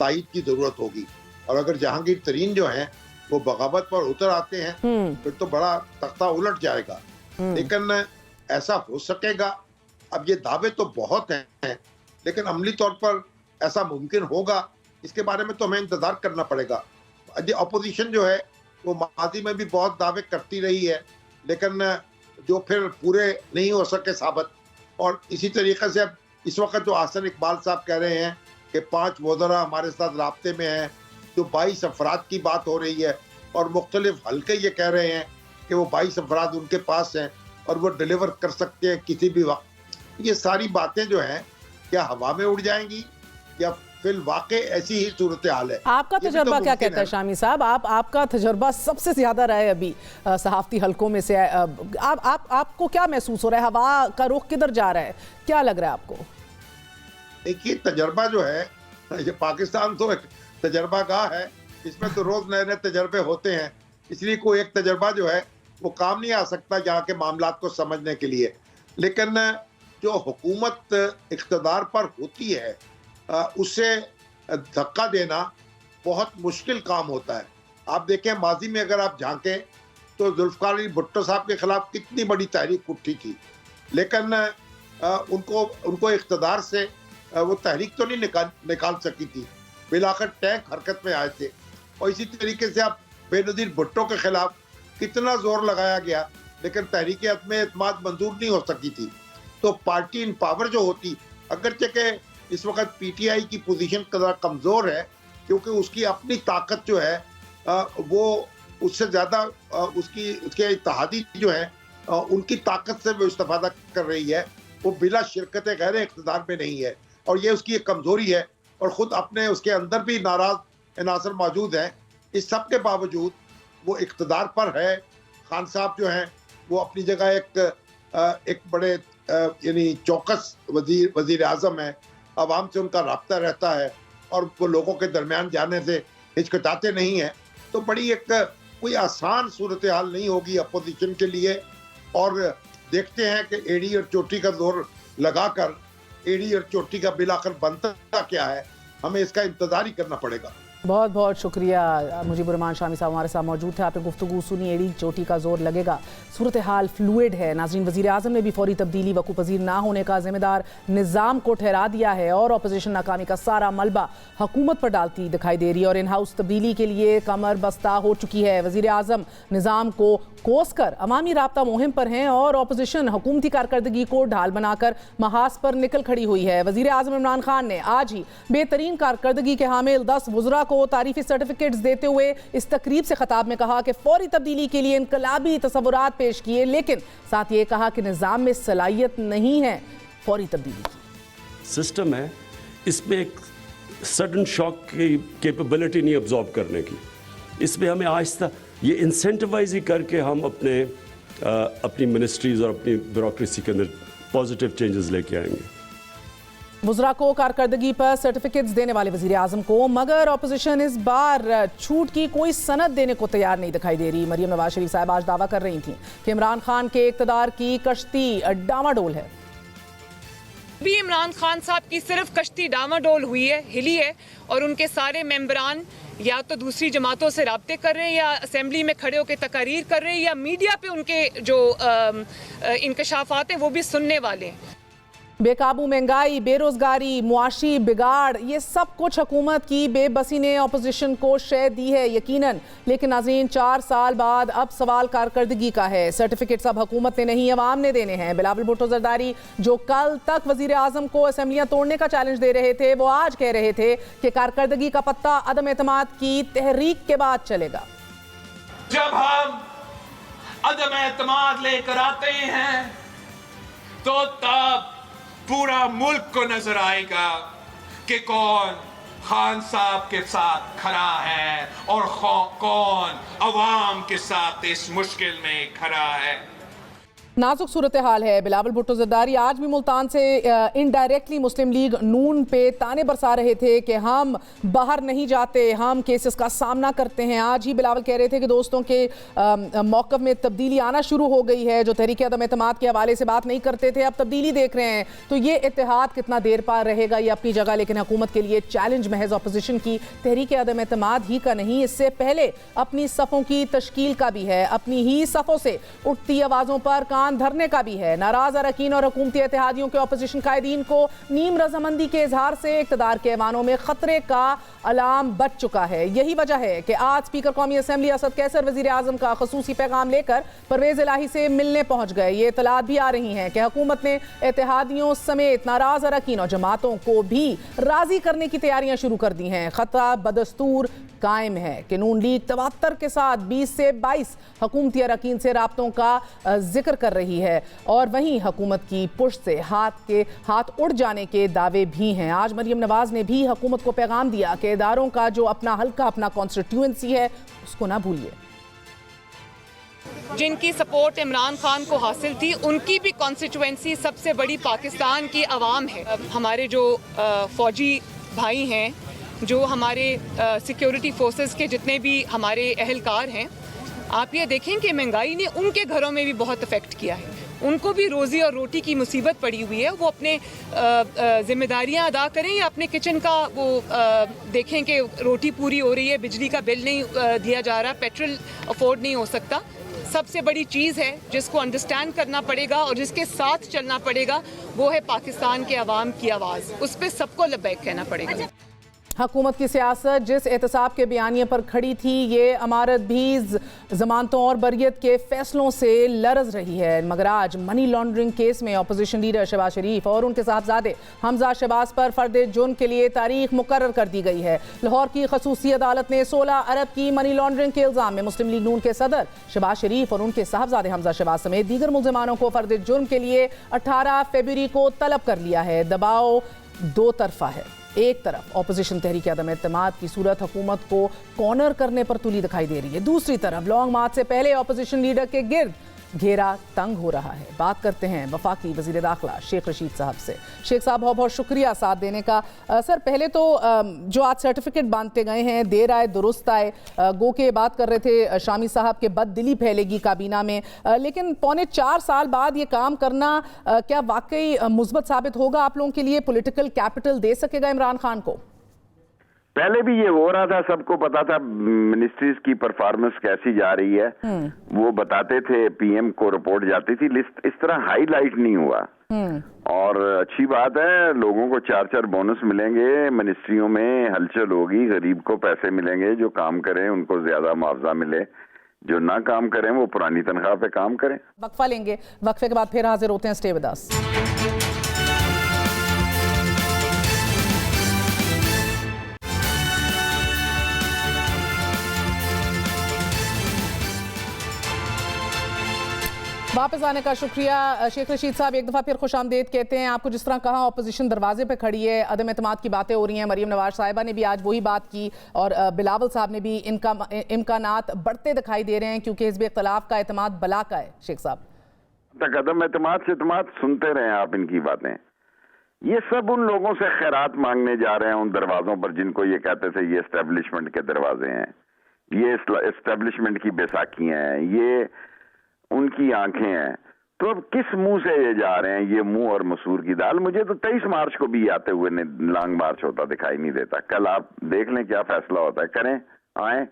तायीद की ज़रूरत होगी। और अगर जहांगीर तरीन जो हैं وہ بغاوت پر اتر آتے ہیں پھر تو بڑا تختہ الٹ جائے گا. لیکن ایسا ہو سکے گا؟ اب یہ دعوے تو بہت ہیں لیکن عملی طور پر ایسا ممکن ہوگا اس کے بارے میں تو ہمیں انتظار کرنا پڑے گا. اپوزیشن جو ہے وہ ماضی میں بھی بہت دعوے کرتی رہی ہے لیکن جو پھر پورے نہیں ہو سکے ثابت. اور اسی طریقے سے اب اس وقت جو احسن اقبال صاحب کہہ رہے ہیں کہ 5 وزراء ہمارے ساتھ رابطے میں ہیں, جو 22 افراد کی بات ہو رہی ہے اور مختلف حلقے یہ کہہ رہے ہیں کہ وہ 22 افراد ان کے پاس ہیں اور وہ ڈیلیور کر سکتے ہیں کسی بھی وقت. یہ ساری باتیں جو ہیں کیا ہوا میں اڑ جائیں گی یا فی الواقع ایسی ہی صورتحال ہے؟ آپ کا تجربہ کیا کہتا ہے شامی صاحب؟ آپ کا تجربہ سب سے زیادہ رہا ہے ابھی صحافتی حلقوں میں سے. آپ کو کیا محسوس ہو رہا ہے؟ ہوا کا رخ کدھر جا رہا ہے؟ کیا لگ رہا ہے آپ کو؟ دیکھیے تجربہ جو ہے یہ پاکستان تو ایک تجربہ گاہ ہے, اس میں تو روز نئے نئے تجربے ہوتے ہیں, اس لیے کوئی ایک تجربہ جو ہے وہ کام نہیں آ سکتا یہاں کے معاملات کو سمجھنے کے لیے. لیکن جو حکومت اقتدار پر ہوتی ہے اسے دھکا دینا بہت مشکل کام ہوتا ہے. آپ دیکھیں ماضی میں اگر آپ جھانکیں تو ذوالفقار علی بھٹو صاحب کے خلاف کتنی بڑی تحریک اٹھی تھی لیکن ان کو اقتدار سے وہ تحریک تو نہیں نکال سکی تھی, بالآخر ٹینک حرکت میں آئے تھے. اور اسی طریقے سے آپ بے نظیر بھٹو کے خلاف کتنا زور لگایا گیا لیکن تحریک عدم اعتماد منظور نہیں ہو سکی تھی. تو پارٹی ان پاور جو ہوتی, اگرچہ کہ اس وقت پی ٹی آئی کی پوزیشن کمزور ہے کیونکہ اس کی اپنی طاقت جو ہے وہ اس سے زیادہ اس کے اتحادی جو ہیں ان کی طاقت سے وہ استفادہ کر رہی ہے, وہ بلا شرکت غیر اقتدار میں نہیں ہے اور یہ اس کی ایک کمزوری ہے. اور خود اپنے اس کے اندر بھی ناراض عناصر موجود ہیں. اس سب کے باوجود وہ اقتدار پر ہے. خان صاحب جو ہیں وہ اپنی جگہ ایک بڑے یعنی چوکس وزیر اعظم ہیں, عوام سے ان کا رابطہ رہتا ہے اور وہ لوگوں کے درمیان جانے سے ہچکچاتے نہیں ہیں. تو بڑی ایک کوئی آسان صورتحال نہیں ہوگی اپوزیشن کے لیے. اور دیکھتے ہیں کہ ایڑی اور چوٹی کا زور لگا کر ایڑی اور چوٹی کا بالآخر بنتا کیا ہے, ہمیں اس کا انتظار ہی کرنا پڑے گا. بہت بہت شکریہ مجیب الرحمان شامی صاحب ہمارے ساتھ موجود تھے. آپ نے گفتگو سنی, ایڑی چوٹی کا زور لگے گا, صورتحال فلوئڈ ہے. ناظرین, وزیر اعظم نے بھی فوری تبدیلی وقوع پذیر نہ ہونے کا ذمہ دار نظام کو ٹھہرا دیا ہے اور اپوزیشن ناکامی کا سارا ملبہ حکومت پر ڈالتی دکھائی دے رہی ہے اور ان ہاؤس تبدیلی کے لیے کمر بستہ ہو چکی ہے. وزیر اعظم نظام کو کوس کر عوامی رابطہ مہم پر ہیں اور اپوزیشن حکومتی کارکردگی کو ڈھال بنا کر محاذ پر نکل کھڑی ہوئی ہے. وزیر اعظم عمران خان نے آج ہی بہترین کارکردگی کے حامل 10 وزراء کو تعریفی سرٹیفکیٹس دیتے ہوئے اس تقریب سے خطاب میں کہا کہ فوری تبدیلی کے لیے انقلابی تصورات پیش کیے, لیکن ساتھ یہ کہا کہ نظام میں صلاحیت نہیں ہے فوری تبدیلی کی. سسٹم ہے, اس میں ایک سڈن شاک کی کیپیبلٹی نہیں ابزارب کرنے کی. اس میں ہمیں آہستہ یہ انسینٹیوائز ہی کر کے ہم اپنی منسٹریز اور اپنی بیوروکریسی کے اندر پازیٹیو چینجز لے کے آئیں گے. وزراء کو کارکردگی پر سرٹیفکیٹس دینے والے وزیر اعظم کو مگر اپوزیشن اس بار چھوٹ کی کوئی سند دینے کو تیار نہیں دکھائی دے رہی. مریم نواز شریف صاحب آج دعویٰ کر رہی تھیں کہ عمران خان کے اقتدار کی کشتی ڈاواڈول ہے. بھی عمران خان صاحب کی صرف کشتی ڈاواڈول ہوئی ہے, ہلی ہے, اور ان کے سارے ممبران یا تو دوسری جماعتوں سے رابطے کر رہے ہیں یا اسمبلی میں کھڑے ہو کے تقاریر کر رہے ہیں یا میڈیا پہ ان کے جو انکشافات ہیں وہ بھی سننے والے ہیں. بے قابو مہنگائی, بے روزگاری, معاشی بگاڑ, یہ سب کچھ حکومت کی بے بسی نے اپوزیشن کو شے دی ہے یقیناً. لیکن ناظرین, 4 سال بعد اب سوال کارکردگی کا ہے. سرٹیفکیٹس اب حکومت نے نہیں عوام نے دینے ہیں. بلاول بھٹو زرداری جو کل تک وزیر اعظم کو اسمبلیاں توڑنے کا چیلنج دے رہے تھے, وہ آج کہہ رہے تھے کہ کارکردگی کا پتہ عدم اعتماد کی تحریک کے بعد چلے گا. جب ہم عدم اعتماد لے کر آتے ہیں تو تب پورا ملک کو نظر آئے گا کہ کون خان صاحب کے ساتھ کھڑا ہے اور کون عوام کے ساتھ اس مشکل میں کھڑا ہے. नाजुक सूरत हाल है। बिलावल भुट्टो जरदारी आज भी मुल्तान से इनडायरेक्टली मुस्लिम लीग नून पे ताने बरसा रहे थे कि हम बाहर नहीं जाते, हम केसेस का सामना करते हैं। आज ही बिलावल कह रहे थे कि दोस्तों के मौक़िफ़ में तब्दीली आना शुरू हो गई है। जो तहरीक अदम एतमाद के हवाले से बात नहीं करते थे, अब तब्दीली देख रहे हैं। तो ये इत्तेहाद कितना देर पार रहेगा ये अपनी जगह, लेकिन हुकूमत के लिए चैलेंज महज अपोजिशन की तहरीक अदम एतमाद ही का नहीं, इससे पहले अपनी सफ़ों की तश्कील का भी है, अपनी ही सफ़ों से उठती आवाज़ों पर कान धरने का भी है। नाराज अरकान और हुकूमती इत्तेहादियों के अपोजिशन कायदीन को नीम रजामंदी के इजहार से इक़्तिदार के ऐवानों में खतरे का अलार्म बज चुका है। यही वजह है कि आज स्पीकर कौमी असम्बली असद कैसर वज़ीर आज़म का ख़ुसूसी पैगाम लेकर परवेज़ इलाही से मिलने पहुंच गए। ये इतलात भी आ रही हैं कि हुकूमत ने इत्तेहादियों समेत नाराज अरकान और जमातों को भी राजी करने की तैयारियां शुरू कर दी हैं। खतरा बदस्तूर कायम है कि नून लीग तवात्तर के साथ 20 से 22 हुकूमती अरकान से राब्तों का जिक्र कर रही है, और वहीं हुकूमत की पुश से हाथ उड़ जाने के दावे भी हैं। आज मरियम नवाज ने भी हुकूमत को पैगाम दिया कि इदारों का जो अपना हल्का, अपना कॉन्स्टिट्यूएंसी है, उसको ना भूलिए। जिनकी सपोर्ट इमरान खान को हासिल थी, उनकी भी कॉन्स्टिट्यूएंसी सबसे बड़ी पाकिस्तान की आवाम है। हमारे जो फौजी भाई हैं, जो हमारे सिक्योरिटी फोर्सेस के जितने भी हमारे अहलकार हैं, आप ये देखें कि महंगाई ने उनके घरों में भी बहुत इफ़ेक्ट किया है। उनको भी रोज़ी और रोटी की मुसीबत पड़ी हुई है। वो अपने ज़िम्मेदारियां अदा करें या अपने किचन का वो देखें कि रोटी पूरी हो रही है, बिजली का बिल नहीं दिया जा रहा, पेट्रोल अफोर्ड नहीं हो सकता। सबसे बड़ी चीज़ है जिसको अंडरस्टैंड करना पड़ेगा और जिसके साथ चलना पड़ेगा, वो है पाकिस्तान के अवाम की आवाज़। उस पर सबको लब्बैक कहना पड़ेगा। हुकूमत की सियासत जिस एहतसाब के बयानिए पर खड़ी थी, ये अमारत भी ज़मानतों और बरियत के फैसलों से लरज़ रही है। मगर आज मनी लॉन्ड्रिंग केस में अपोजिशन लीडर शहबाज शरीफ और उनके साहबजादे हमजा शहबाज पर फर्द जुर्म के लिए तारीख मुकर्रर कर दी गई है। लाहौर की खसूसी अदालत ने 16 अरब की मनी लॉन्ड्रिंग के इल्ज़ाम में मुस्लिम लीग नून के सदर शहबाज शरीफ और उनके साहबजादे हमजा शहबाज समेत दीगर मुल्ज़िमानों को फर्द जुर्म के लिए 18 फरवरी को तलब कर लिया है। दबाव दो तरफा है। एक तरफ अपोजिशन तहरीक अदम एतमाद की सूरत हुकूमत को कॉर्नर करने पर तुली दिखाई दे रही है, दूसरी तरफ लॉन्ग मार्च से पहले अपोजिशन लीडर के गिर्द घेरा तंग हो रहा है। बात करते हैं वफाकी वज़ीर दाखिला शेख रशीद साहब से। शेख साहब, बहुत बहुत शुक्रिया साथ देने का। सर, पहले तो जो आज सर्टिफिकेट बांटते गए हैं, देर आए दुरुस्त आए, गो के बात कर रहे थे शामी साहब के बददिली फैलेगी काबीना में, लेकिन पौने 4 साल बाद ये काम करना क्या वाकई मुस्बत साबित होगा आप लोगों के लिए? पॉलिटिकल कैपिटल दे सकेगा इमरान खान को? पहले भी ये हो रहा था, सबको पता था मिनिस्ट्रीज की परफॉर्मेंस कैसी जा रही है, वो बताते थे, पीएम को रिपोर्ट जाती थी, लिस्ट इस तरह हाईलाइट नहीं हुआ। और अच्छी बात है, लोगों को 4-4 बोनस मिलेंगे, मिनिस्ट्रियों में हलचल होगी, गरीब को पैसे मिलेंगे, जो काम करें उनको ज्यादा मुआवजा मिले, जो ना काम करें वो पुरानी तनख्वाह पे काम करें। वक्फा लेंगे, वक्फे के बाद फिर हाजिर होते हैं। Stay with us. वापस आने का शुक्रिया शेख रशीद साहब। एक दफ़ा फिर खुश आमदेद कहते हैं आपको। जिस तरह कहा अपोजिशन दरवाजे पे खड़ी है, अदम एतमाद की बातें हो रही हैं, मरियम नवाज साहिबा ने भी आज वही बात की और बिलावल साहब ने भी इम्कानात बढ़ते दिखाई दे रहे हैं क्योंकि हिज़्ब इख्तिलाफ का एतमाद बला का है। शेख साहब, तक अदम एतमाद से एतमाद सुनते रहे आप इनकी बातें। ये सब उन लोगों से खैरात मांगने जा रहे हैं उन दरवाजों पर जिनको ये कहते थे ये एस्टेब्लिशमेंट के दरवाजे हैं, ये एस्टेब्लिशमेंट की बैसाखियां हैं, ये उनकी आंखें हैं। तो अब किस मुंह से ये जा रहे हैं, ये मुंह और मसूर की दाल। मुझे तो 23 मार्च को भी आते हुए लॉन्ग मार्च होता दिखाई नहीं देता। कल आप देख लें क्या फैसला होता है, करें, आए,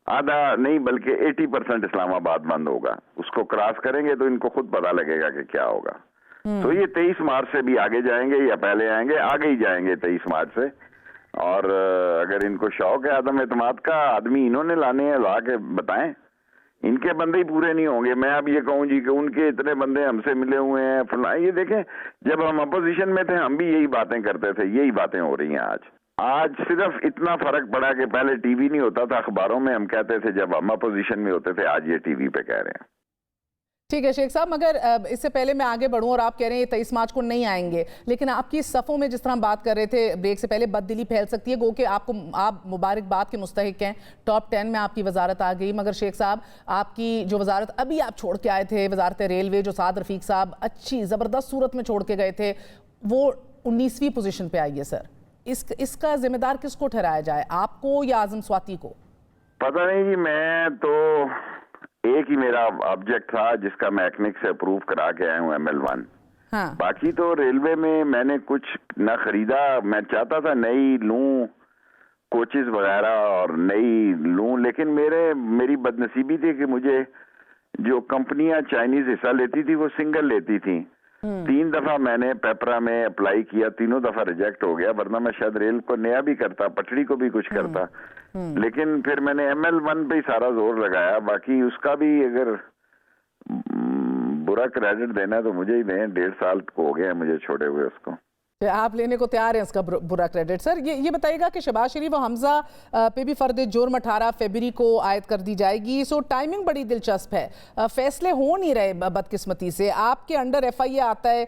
आधा नहीं बल्कि 80% इस्लामाबाद बंद होगा, उसको क्रॉस करेंगे तो इनको खुद पता लगेगा कि क्या होगा। तो ये 23 मार्च से भी आगे जाएंगे या पहले आएंगे, आगे ही जाएंगे 23 मार्च से। और अगर इनको शौक है आदम एतमाद का, आदमी इन्होंने लाने हैं, ला के बताएं। इनके बंदे ही पूरे नहीं होंगे। मैं अब ये कहूँ जी कि उनके इतने बंदे हमसे मिले हुए हैं फला, ये देखें, जब हम अपोजिशन में थे हम भी यही बातें करते थे, यही बातें हो रही हैं आज सिर्फ इतना फर्क पड़ा कि पहले टीवी नहीं होता था, अखबारों में हम कहते थे, जब हम अपोजिशन में होते थे, आज ये टीवी पे कह रहे हैं। ٹھیک ہے شیخ صاحب، مگر اس سے پہلے میں آگے بڑھوں اور آپ کہہ رہے ہیں 23 مارچ کو نہیں آئیں گے، لیکن آپ کی صفوں میں جس طرح ہم بات کر رہے تھے بریک سے پہلے بد دلی پھیل سکتی ہے، گو کہ آپ مبارکباد کے مستحق ہیں، ٹاپ 10 میں آپ کی وزارت آ گئی، مگر شیخ صاحب آپ کی جو وزارت ابھی آپ چھوڑ کے آئے تھے، وزارت ریلوے، جو سعد رفیق صاحب اچھی زبردست صورت میں چھوڑ کے گئے تھے، وہ 19ویں پوزیشن پہ آئی ہے سر. اس کا ذمہ دار کس کو ٹھہرایا جائے، آپ کو یا اعظم سواتی کو؟ پتہ نہیں جی، میں تو ایک ہی میرا آبجیکٹ تھا جس کا میکنک سے اپروو کرا کے آیا ہوں ML1. باقی تو ریلوے میں نے کچھ نہ خریدا. میں چاہتا تھا نئی لوں کوچز وغیرہ اور نئی لوں، لیکن میری بدنصیبی تھی کہ مجھے جو کمپنیاں چائنیز حصہ لیتی تھی وہ سنگل لیتی تھیں. 3 دفعہ میں نے پیپرا میں اپلائی کیا، تینوں دفعہ ریجیکٹ ہو گیا، ورنہ میں شاید ریل کو نیا بھی کرتا، پٹڑی کو بھی کچھ کرتا. لیکن پھر میں نے ML1 پہ ہی سارا زور لگایا. باقی اس کا بھی اگر برا کریڈٹ دینا ہے تو مجھے ہی دیں، 1.5 سال ہو گئے ہیں مجھے چھوڑے ہوئے اس کو. آپ لینے کو تیار ہیں اس کا برا کریڈٹ. سر یہ بتائیے گا کہ شہباز شریف و حمزہ پہ بھی فرد جرم 18 فروری کو عائد کر دی جائے گی، سو ٹائمنگ بڑی دلچسپ ہے، فیصلے ہو نہیں رہے بدقسمتی سے. آپ کے انڈر FIA آتا ہے،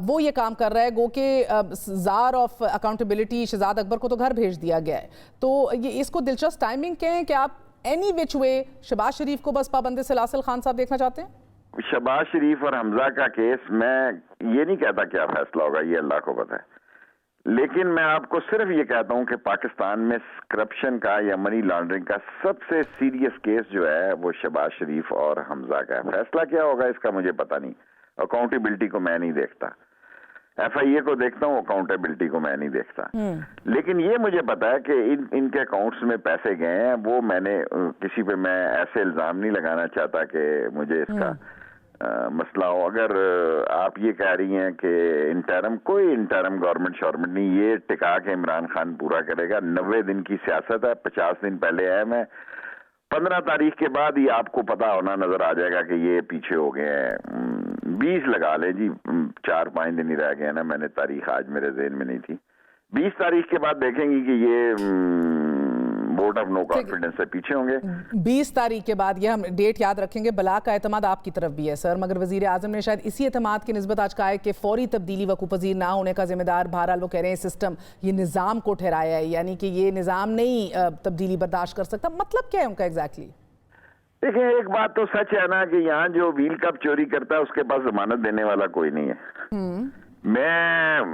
وہ یہ کام کر رہا ہے، گو کہ زار آف اکاؤنٹیبلٹی شہزاد اکبر کو تو گھر بھیج دیا گیا ہے. تو یہ اس کو دلچسپ ٹائمنگ کہیں کہ آپ اینی وچ وے شہباز شریف کو بس پابند سلاسل خان صاحب دیکھنا چاہتے ہیں؟ شہباز شریف اور حمزہ کا کیس، میں یہ نہیں کہتا کیا فیصلہ ہوگا، یہ اللہ کو پتہ ہے، لیکن میں آپ کو صرف یہ کہتا ہوں کہ پاکستان میں کرپشن کا یا منی لانڈرنگ کا سب سے سیریس کیس جو ہے وہ شہباز شریف اور حمزہ کا ہے. فیصلہ کیا ہوگا اس کا مجھے پتہ نہیں. اکاؤنٹیبلٹی کو میں نہیں دیکھتا، FIA کو دیکھتا ہوں، اکاؤنٹیبلٹی کو میں نہیں دیکھتا. لیکن یہ مجھے پتا ہے کہ ان کے اکاؤنٹس میں پیسے گئے ہیں. وہ میں نے کسی پہ میں ایسے الزام نہیں لگانا چاہتا کہ مجھے اس کا مسئلہ ہو. اگر آپ یہ کہہ رہی ہیں کہ کوئی انٹرم گورنمنٹ شورنمنٹ نہیں، یہ ٹکا کے عمران خان پورا کرے گا. 90 دن کی سیاست ہے، 50 دن پہلے ہے. میں 15 تاریخ کے بعد ہی آپ کو پتا ہونا نظر آ جائے گا کہ یہ پیچھے ہو گئے ہیں. 20 لگا لیں جی، 4-5 دن ہی رہ گئے نا. میں نے تاریخ آج میرے ذہن میں نہیں تھی. 20 تاریخ کے بعد دیکھیں گی کہ یہ ووٹ آف نو کانفیڈنس سے پیچھے ہوں گے. 20 تاریخ کے بعد، یہ ہم ڈیٹ یاد رکھیں گے. بلا کا اعتماد آپ کی طرف بھی ہے سر، مگر وزیر اعظم نے شاید اسی اعتماد کی نسبت آج کہا ہے کہ فوری تبدیلی وقوع پذیر نہ ہونے کا ذمہ دار بہرحال وہ کہہ رہے ہیں سسٹم، یہ نظام کو ٹھہرایا ہے، یعنی کہ یہ نظام نہیں تبدیلی برداشت کر سکتا. مطلب کیا ہے ان کا ایگزیکٹلی؟ دیکھیں، ایک بات تو سچ ہے نا کہ یہاں جو ویل کپ چوری کرتا ہے اس کے پاس ضمانت دینے والا کوئی نہیں ہے. میں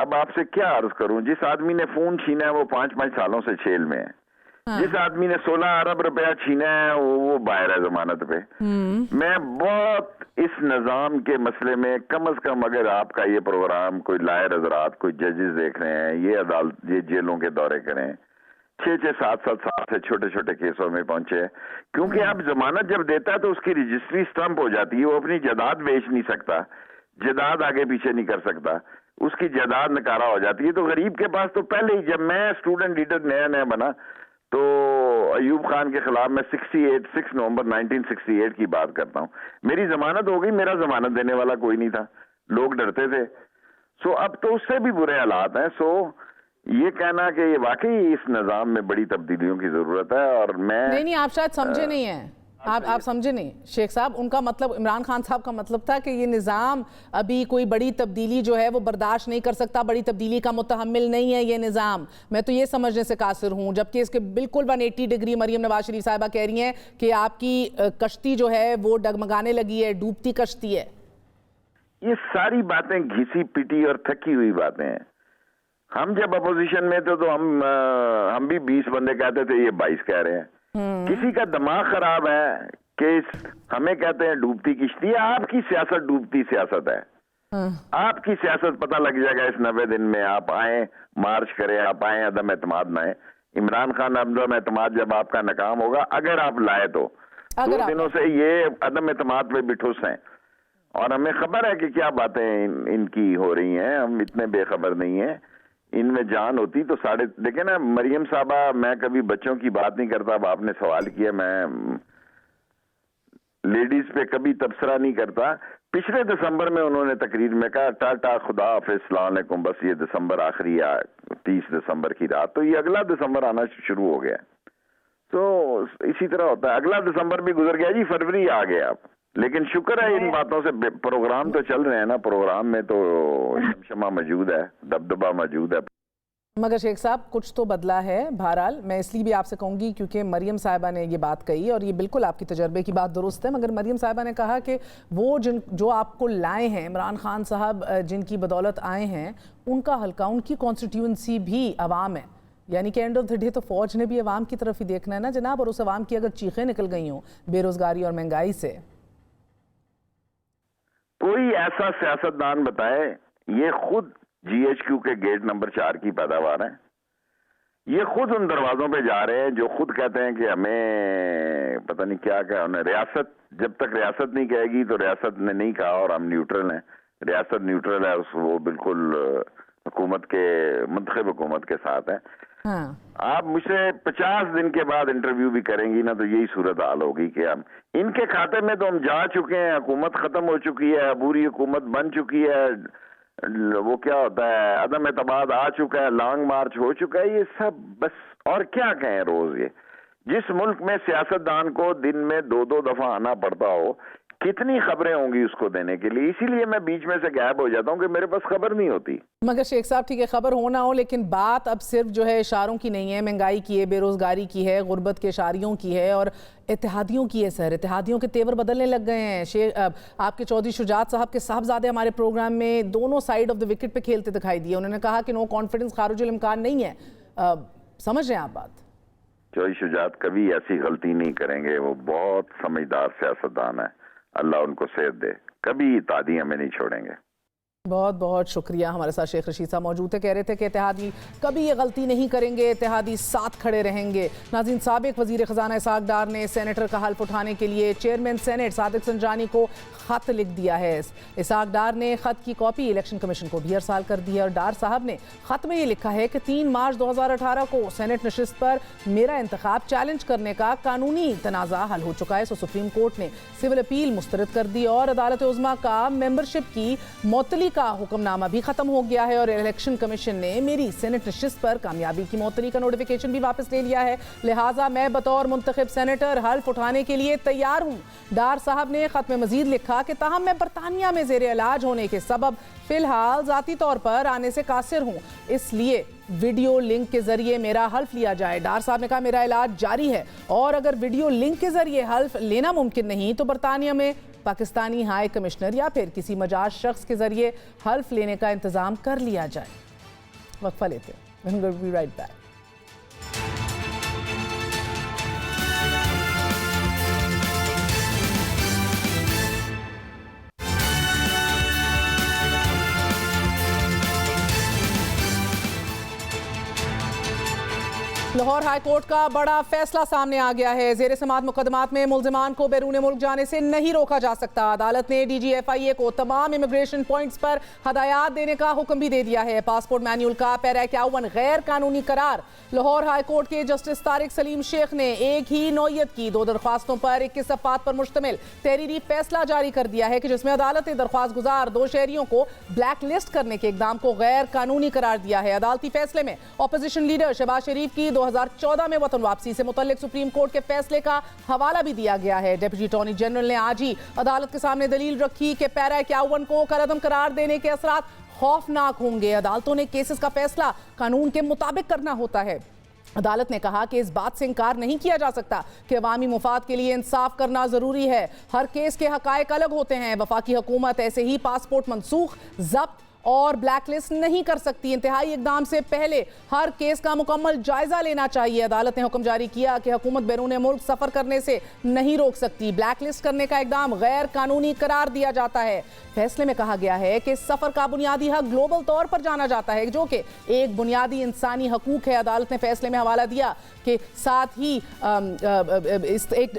اب آپ سے کیا عرض کروں، جس آدمی نے فون چھینا ہے وہ 5 سالوں سے جیل میں ہے. جس آدمی نے 16 ارب روپیہ چھینا ہے وہ باہر ہے ضمانت پہ. میں بہت اس نظام کے مسئلے میں کم از کم، اگر آپ کا یہ پروگرام کوئی لائر حضرات، کوئی ججز دیکھ رہے ہیں، یہ جیلوں کے دورے کریں، 6-6 7 سال سے چھوٹے چھوٹے کیسوں میں پہنچے. کیونکہ اب ضمانت جب دیتا ہے تو اس کی رجسٹری سٹمپ ہو جاتی ہے، وہ اپنی جائیداد بیچ نہیں سکتا، جائیداد آگے پیچھے نہیں کر سکتا، اس کی جائیداد نکارا ہو جاتی ہے. تو غریب کے پاس تو پہلے ہی، جب میں اسٹوڈنٹ لیڈر نیا بنا تو ایوب خان کے خلاف میں 6 نومبر 1968 کی بات کرتا ہوں، میری ضمانت ہو گئی، میرا ضمانت دینے والا کوئی نہیں تھا، لوگ ڈرتے تھے. سو اب تو اس سے بھی برے حالات ہیں. سو یہ کہنا کہ یہ واقعی اس نظام میں بڑی تبدیلیوں کی ضرورت ہے. اور میں نہیں، آپ شاید سمجھے نہیں ہیں، آپ سمجھے نہیں شیخ صاحب. ان کا مطلب، عمران خان صاحب کا مطلب تھا کہ یہ نظام ابھی کوئی بڑی تبدیلی جو ہے وہ برداشت نہیں کر سکتا، بڑی تبدیلی کا متحمل نہیں ہے یہ نظام. میں تو یہ سمجھنے سے قاصر ہوں، جبکہ اس کے بالکل 180 ڈگری مریم نواز شریف صاحبہ کہہ رہی ہیں کہ آپ کی کشتی جو ہے وہ ڈگمگانے لگی ہے، ڈوبتی کشتی ہے. یہ ساری باتیں گھسی پٹی اور تھکی ہوئی باتیں ہیں. ہم جب اپوزیشن میں تھے تو ہم بھی 20 بندے کہتے تھے، یہ 22 کہہ رہے ہیں. کسی کا دماغ خراب ہے کہ ہمیں کہتے ہیں ڈوبتی کشتی ہے. آپ کی سیاست ڈوبتی سیاست ہے. آپ کی سیاست پتہ لگ جائے گا اس 90 دن میں. آپ آئیں، مارچ کریں، آپ آئیں، عدم اعتماد نہ آئیں. عمران خان عدم اعتماد جب آپ کا ناکام ہوگا، اگر آپ لائے تو 2 دنوں سے یہ عدم اعتماد پہ بھی ٹھوس ہیں. اور ہمیں خبر ہے کہ کیا باتیں ان کی ہو رہی ہیں، ہم اتنے بے خبر نہیں ہیں. ان میں جان ہوتی تو دیکھیں نا مریم صاحبہ، میں کبھی بچوں کی بات نہیں کرتا. اب آپ نے سوال کیا، میں لیڈیز پہ کبھی تبصرہ نہیں کرتا. پچھلے دسمبر میں انہوں نے تقریر میں کہا ٹاٹا، خدا حافظ، السلام علیکم، بس یہ دسمبر آخری 30 دسمبر کی رات. تو یہ اگلا دسمبر آنا شروع ہو گیا. تو اسی طرح ہوتا ہے. اگلا دسمبر بھی گزر گیا جی، فروری آ گیا. اب لیکن شکر ہے ان باتوں سے پروگرام تو چل رہے ہیں نا, پروگرام میں تو شمشمہ موجود ہے, دبدبہ موجود ہے. مگر شیخ صاحب کچھ تو بدلا ہے. بہرحال میں اس لیے بھی آپ سے کہوں گی کیونکہ مریم صاحبہ نے یہ بات کہی, اور یہ بالکل آپ کی تجربے کی بات درست ہے, مگر مریم صاحبہ نے کہا کہ وہ جو آپ کو لائے ہیں, عمران خان صاحب جن کی بدولت آئے ہیں, ان کا حلقہ, ان کی کانسٹیٹیوئنسی بھی عوام ہے. یعنی کہ اینڈ آف دی ڈے تو فوج نے بھی عوام کی طرف ہی دیکھنا ہے نا جناب, اور اس عوام کی اگر چیخیں نکل گئی ہوں بے روزگاری اور مہنگائی سے. کوئی ایسا سیاستدان بتائے, یہ خود جی ایچ کیو کے گیٹ نمبر 4 کی پیداوار ہیں, یہ خود ان دروازوں پہ جا رہے ہیں جو خود کہتے ہیں کہ ہمیں پتہ نہیں کیا کہ انہیں ریاست, جب تک ریاست نہیں کہے گی تو ریاست نے نہیں کہا اور ہم نیوٹرل ہیں. ریاست نیوٹرل ہے, وہ بالکل حکومت کے, منتخب حکومت کے ساتھ ہیں. آپ مجھ سے 50 دن کے بعد انٹرویو بھی کریں گی نا تو یہی صورتحال ہوگی کہ ہم ان کے کھاتے میں تو ہم جا چکے ہیں, حکومت ختم ہو چکی ہے, عبوری حکومت بن چکی ہے, وہ کیا ہوتا ہے عدم اعتماد آ چکا ہے, لانگ مارچ ہو چکا ہے, یہ سب بس. اور کیا کہیں روز, یہ جس ملک میں سیاستدان کو دن میں 2 دفعہ آنا پڑتا ہو, کتنی خبریں ہوں گی اس کو دینے کے لیے. اسی لیے میں بیچ میں سے غائب ہو جاتا ہوں کہ میرے پاس خبر نہیں ہوتی. مگر شیخ صاحب ٹھیک ہے خبر ہونا ہو, لیکن بات اب صرف جو ہے اشاروں کی نہیں ہے, مہنگائی کی ہے, بے روزگاری کی ہے, غربت کے اشاریوں کی ہے, اور اتحادیوں کی ہے. سر اتحادیوں کے تیور بدلنے لگ گئے ہیں. آپ کے چودھری شجاعت صاحب کے صاحبزادے ہمارے پروگرام میں دونوں سائیڈ آف دی وکٹ پہ کھیلتے دکھائی دیے. انہوں نے کہا کہ نو کانفیڈنس خارج الامکان نہیں ہے. سمجھ رہے ہیں آپ بات؟ چودھری شجاعت کبھی ایسی غلطی نہیں کریں گے, وہ بہت سمجھدار سیاستدان ہے, اللہ ان کو صحت دے, کبھی اتحادی ہمیں نہیں چھوڑیں گے. بہت بہت شکریہ. ہمارے ساتھ شیخ رشید صاحب موجود تھے, کہہ رہے تھے کہ اتحادی کبھی یہ غلطی نہیں کریں گے, اتحادی ساتھ کھڑے رہیں گے. ناظرین, سابق وزیر خزانہ اسحاق ڈار نے سینیٹر کا حلف اٹھانے کے لیے چیئرمین سینیٹ صادق سنجانی کو خط لکھ دیا ہے. اسحاق ڈار نے خط کی کاپی الیکشن کمیشن کو بھی ارسال کر دی ہے, اور ڈار صاحب نے خط میں یہ لکھا ہے کہ 3 مارچ 2018 کو سینیٹ نشست پر میرا انتخاب چیلنج کرنے کا قانونی تنازع حل ہو چکا ہے. سپریم کورٹ نے سول اپیل مسترد کر دی اور عدالت عظمیٰ کا ممبرشپ کی معطلی کا حکم نامہ بھی ختم ہو گیا ہے, اور الیکشن کمیشن نے میری سینٹ نشست پر کامیابی کی معطلی کا نوٹیفیکیشن بھی واپس لے لیا ہے. لہٰذا میں بطور منتخب سینیٹر حلف اٹھانے کے لیے تیار ہوں. ڈار صاحب نے خط میں مزید لکھا کہ تاہم میں برطانیہ میں زیر علاج ہونے کے سبب فی الحال ذاتی طور پر آنے سے قاصر ہوں, اس لیے ویڈیو لنک کے ذریعے میرا حلف لیا جائے. ڈار صاحب نے کہا میرا علاج جاری ہے, اور اگر ویڈیو لنک کے ذریعے حلف لینا ممکن نہیں تو برطانیہ میں پاکستانی ہائی کمشنر یا پھر کسی مجاز شخص کے ذریعے حلف لینے کا انتظام کر لیا جائے. وقفہ لیتے ہیں. لاہور ہائی کورٹ کا بڑا فیصلہ سامنے آ گیا ہے. زیر سماعت مقدمات میں ملزمان کو بیرون ملک جانے سے نہیں روکا جا سکتا. عدالت نے ڈی جی ایف آئی اے کو تمام امیگریشن پوائنٹس پر ہدایات دینے کا حکم بھی دے دیا ہے. پاسپورٹ مینیول کا پیرا 51 غیر قانونی قرار. لاہور ہائی کورٹ کے جسٹس طارق سلیم شیخ نے ایک ہی نوعیت کی 2 درخواستوں پر 21 صفحات پر مشتمل تحریری فیصلہ جاری کر دیا ہے کہ جس میں عدالت نے درخواست گزار 2 شہریوں کو بلیک لسٹ کرنے کے اقدام کو غیر قانونی قرار دیا ہے. عدالتی فیصلے میں اپوزیشن لیڈر شہباز شریف کی 2014 میں وطن واپسی سے متعلق سپریم کورٹ کے فیصلے کا حوالہ بھی دیا گیا ہے. ڈپٹی اٹارنی جنرل نے آج ہی عدالت کے سامنے دلیل رکھی کہ پیرا 51 کو کالعدم قرار دینے کے اثرات خوفناک ہوں گے. عدالتوں نے کیسز کا فیصلہ قانون کے مطابق کرنا ہوتا ہے. عدالت نے کہا کہ اس بات سے انکار نہیں کیا جا سکتا کہ عوامی مفاد کے لیے انصاف کرنا ضروری ہے. ہر کیس کے حقائق الگ ہوتے ہیں. وفاقی حکومت ایسے ہی پاسپورٹ منسوخ, ضبط اور بلیک لسٹ نہیں کر سکتی. انتہائی اقدام سے پہلے ہر کیس کا مکمل جائزہ لینا چاہیے. عدالت نے حکم جاری کیا کہ حکومت بیرون ملک سفر کرنے سے نہیں روک سکتی. بلیک لسٹ کرنے کا اقدام غیر قانونی قرار دیا جاتا ہے. فیصلے میں کہا گیا ہے کہ سفر کا بنیادی حق گلوبل طور پر جانا جاتا ہے جو کہ ایک بنیادی انسانی حقوق ہے. عدالت نے فیصلے میں حوالہ دیا کہ ساتھ ہی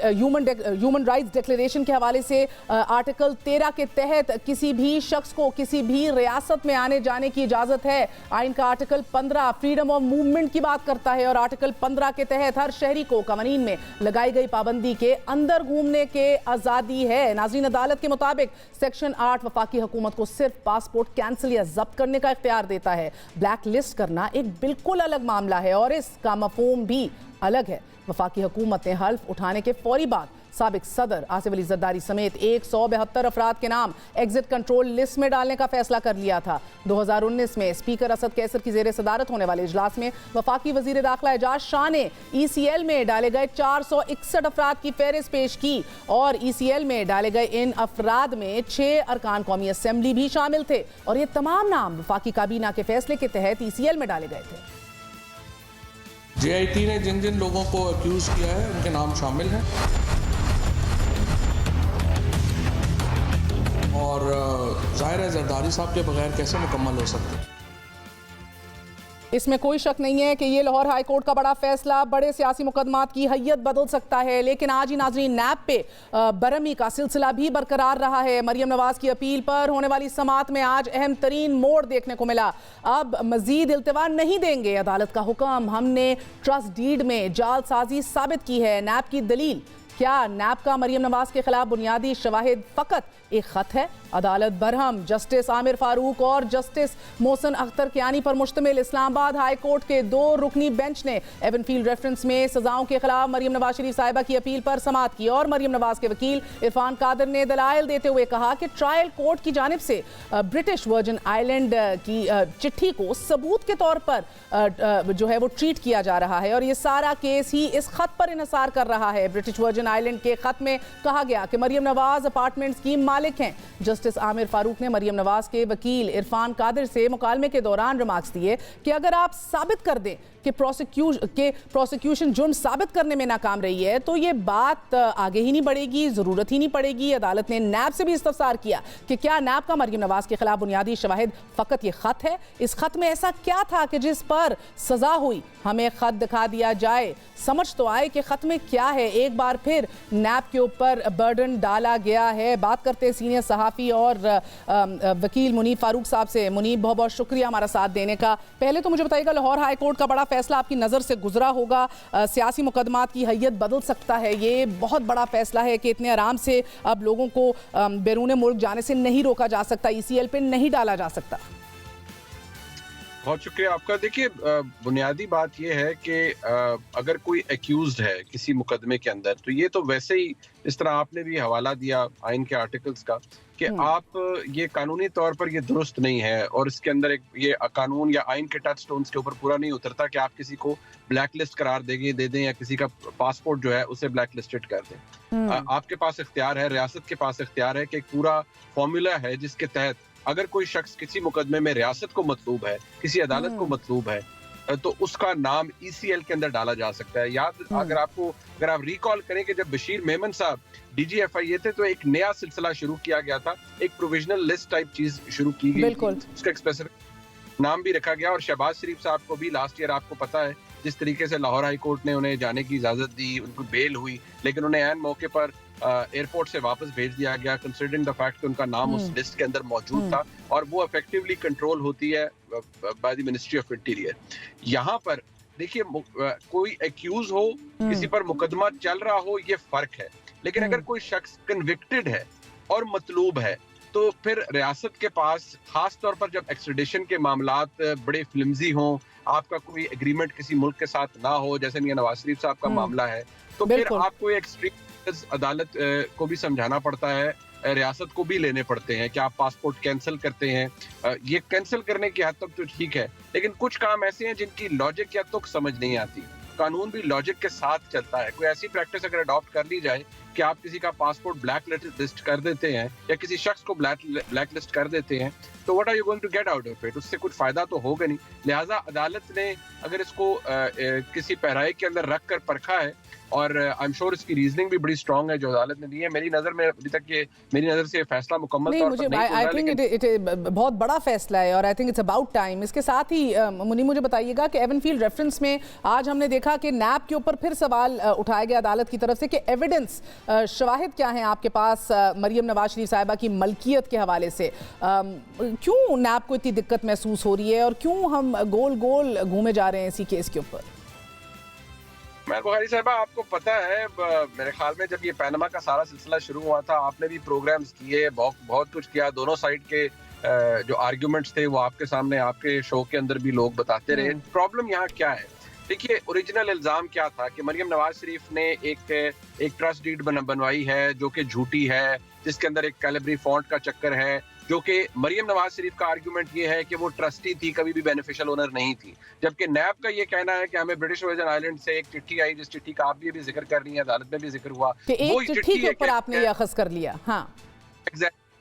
ہیومن رائٹس ڈکلیریشن کے حوالے سے آرٹیکل 13 کے تحت کسی بھی شخص کو کسی بھی ریاست میں آنے جانے کی اجازت ہے. آئین کا آرٹیکل 15 فریڈم آف موومنٹ کی بات کرتا ہے, اور آرٹیکل 15 کے تحت ہر شہری کو قوانین میں لگائی گئی پابندی کے اندر گھومنے کے آزادی ہے. ناظرین, عدالت کے مطابق سیکشن 8 وفاقی حکومت کو صرف پاسپورٹ کینسل یا ضبط کرنے کا اختیار دیتا ہے. بلیک لسٹ کرنا ایک بالکل الگ معاملہ ہے اور اس کا مفہوم بھی الگ ہے. وفاقی حکومت نے حلف اٹھانے کے فوری بعد साबिक सदर आसिफ अली जरदारी समेत 172 अफराद के नाम एग्जिट कंट्रोल लिस्ट में डालने का फैसला कर लिया था। 2019 में स्पीकर असद कैसर की जेर सदारत होने वाले इजलास में वफाकी वजीर दाखिला एजाज शाह ने ECL में डाले गए 461 अफराद की फहरिस्त पेश की और ECL में डाले गए इन अफराद में 6 अरकान कौमी असेंबली भी शामिल थे और ये तमाम नाम वफाकी काबीना के फैसले के तहत ECL में डाले गए थे। JIT ने जिन जिन लोगों को अक्यूज किया है उनके नाम शामिल हैं और जाहिर है जरदारी साहब के बगैर कैसे मुकम्मल हो सकते हैं। इसमें कोई शक नहीं है कि ये लाहौर हाई कोर्ट का बड़ा फैसला बड़े सियासी मुकदमात की हैयत बदल सकता है, लेकिन आज ही नाजरीन नैब पे बरहमी का सिलसिला भी बरकरार रहा है। मरियम नवाज की अपील पर होने वाली समाअत में आज अहम तरीन मोड़ देखने को मिला। अब मजीद इल्तिवा नहीं देंगे, अदालत का हुक्म। हमने ट्रस्ट डीड में जालसाजी साबित की है। नैब की दलील क्या नैब का मरियम नवाज के खिलाफ बुनियादी शवाहिद फ़कत एक ख़त है? अदालत बरहम जस्टिस आमिर फारूक और जस्टिस मोहसिन अख्तर कियानी पर मुश्तमिल इस्लामाबाद हाई कोर्ट के 2 रुकनी बेंच ने एवनफील्ड रेफरेंस में सजाओं के खिलाफ मरियम नवाज शरीफ साहिबा की अपील पर समाअत की और मरियम नवाज के वकील इरफान कादर ने दलाइल देते हुए कहा कि ट्रायल कोर्ट की जानिब से ब्रिटिश वर्जिन आइलैंड की चिट्ठी को सबूत के तौर पर जो है वो ट्रीट किया जा रहा है और ये सारा केस ही इस खत पर इन्हिसार कर रहा है। ब्रिटिश वर्जिन आइलैंड के खत में कहा गया कि मरियम नवाज अपार्टमेंट्स की मालिक हैं। जस्टिस आमिर फारूक ने मरियम नवाज के वकील इरफान कादर से मुकालमे के दौरान रिमार्क्स दिए कि अगर आप साबित कर दें कि प्रोसिक्यूशन जुर्म साबित करने में नाकाम रही है तो ये बात आगे ही नहीं बढ़ेगी, ज़रूरत ही नहीं पड़ेगी। अदालत ने नैब से भी इस्तफसार किया कि क्या नैब का मरियम नवाज के खिलाफ बुनियादी शवाहिद फ़कत ये ख़त है? इस खत में ऐसा क्या था कि जिस पर सज़ा हुई? हमें ख़त दिखा दिया जाए, समझ तो आए कि ख़त में क्या है। एक बार फिर नैब के ऊपर बर्डन डाला गया है। बात करते हैं सीनियर सहाफ़ी और वकील मुनीब फारूक साहब से। मुनीब, बहुत बहुत शुक्रिया हमारा साथ देने का। पहले तो मुझे बताइएगा, लाहौर हाई कोर्ट का बड़ा फैसला आपकी नज़र से गुजरा होगा, सियासी मुकदमात की हैयत बदल सकता है। ये बहुत बड़ा फैसला है कि इतने आराम से अब लोगों को बैरून मुल्क जाने से नहीं रोका जा सकता, ECL पे नहीं डाला जा सकता। बहुत शुक्रिया आपका। देखिए, बुनियादी बात यह है कि अगर कोई एक्यूज्ड है किसी मुकदमे के अंदर, तो ये तो वैसे ही, इस तरह आपने भी हवाला दिया आइन के आर्टिकल्स का कि आप ये कानूनी तौर पर ये दुरुस्त नहीं है और इसके अंदर एक ये कानून या आइन के टच स्टोन्स के ऊपर पूरा नहीं उतरता कि आप किसी को ब्लैक लिस्ट करार दे दें या किसी का पासपोर्ट जो है उसे ब्लैक लिस्टेड कर दें। आपके पास इख्तियार है, रियासत के पास इख्तियार है कि एक पूरा फॉर्मूला है जिसके तहत अगर कोई शख्स किसी मुकदमे में रियासत को मतलूब है, किसी अदालत को मतलूब है, तो उसका नाम ECL के अंदर डाला जा सकता है। अगर आप रिकॉल करें कि जब बशीर मेमन साहब DGFI थे तो एक नया सिलसिला शुरू किया गया था, एक प्रोविजनल लिस्ट टाइप चीज शुरू की गई थी, उसका एक स्पेसिफिक नाम भी रखा गया और शहबाज शरीफ साहब को भी लास्ट ईयर आपको पता है जिस तरीके से लाहौर हाई कोर्ट ने उन्हें जाने की इजाजत दी, उनको बेल हुई, लेकिन उन्हें ऐन मौके पर एयरपोर्ट से वापस भेज दिया गया कंसिडरिंग द फैक्ट कि उनका नाम उस लिस्ट के अंदर मौजूद था और वो इफेक्टिवली कंट्रोल होती है by the ministry of interior. यहाँ पर देखिए, कोई एक्यूज हो, किसी पर मुकदमा चल रहा हो, ये फर्क है, लेकिन अगर कोई शख्स कन्विक्टेड है और मतलूब है तो फिर रियासत के पास, खास तौर पर जब एक्सट्रेडिशन के मामलात बड़े फ्लिमजी हों, आपका कोई एग्रीमेंट किसी मुल्क के साथ ना हो, जैसे मियां नवाज शरीफ साहब का मामला है, तो फिर आपको एक स्ट्रिक्ट अदालत को भी समझाना पड़ता है, रियासत को भी लेने पड़ते हैं कि आप पासपोर्ट कैंसिल करते हैं। ये कैंसिल करने की हद तक तो ठीक है, लेकिन कुछ काम ऐसे हैं जिनकी लॉजिक या तुक समझ नहीं आती। कानून भी लॉजिक के साथ चलता है। कोई ऐसी प्रैक्टिस अगर अडॉप्ट कर ली जाए कि आप किसी का पासपोर्ट ब्लैक लिस्ट कर देते हैं या किसी शख्स को ब्लैक लिस्ट कर देते हैं, तो what are you going to get out of it? उससे कुछ फायदा तो होगा नहीं। लिहाजा अदालत ने अगर इसको किसी पैराए के अंदर रख कर परखा है और आई एम श्योर इसकी रीजनिंग भी बड़ी स्ट्रांग है जो अदालत ने दी है। मेरी नजर में अभी तक ये मेरी नजर से फैसला मुकम्मल तौर पर नहीं आई थिंक इट बहुत बड़ा फैसला है और I think it's about time. इसके साथ ही मुनी मुझे बताइएगा कि एवनफील्ड रेफरेंस में आज हमने देखा कि नैब के ऊपर फिर सवाल उठाया गया अदालत की तरफ से कि एविडेंस, शवाहिद क्या हैं आपके पास मरियम नवाज शरीफ साहिबा की मलकियत के हवाले से? क्यों नैब को इतनी दिक्कत महसूस हो रही है और क्यों हम गोल गोल घूमे जा रहे हैं इसी केस के ऊपर? बुखारी साहबा, आपको पता है मेरे ख्याल में जब ये पैनमा का सारा सिलसिला शुरू हुआ था, आपने भी प्रोग्राम्स किए, बहुत कुछ किया, दोनों साइड के जो आर्ग्यूमेंट्स थे वो आपके सामने, आपके शो के अंदर भी लोग बताते रहे। प्रॉब्लम यहाँ क्या है? देखिए ओरिजिनल इल्जाम क्या था कि मरियम नवाज शरीफ ने एक ट्रस्ट डीड बनवाई है जो कि झूठी है, जिसके अंदर एक कैलिब्री फॉन्ट का चक्कर है, जो कि मरियम नवाज शरीफ का आर्गुमेंट ये है कि वो ट्रस्टी थी, कभी भी बेनिफिशियल ओनर नहीं थी। जबकि नैब का ये कहना है कि हमें ब्रिटिश वर्जन आइलैंड से एक चिट्ठी आई, जिस चिट्ठी का आप भी अभी जिक्र कर रही हैं, अदालत में भी जिक्र हुआ, कि एक चिट्ठी के ऊपर आपने ये अखज़ कर लिया। हाँ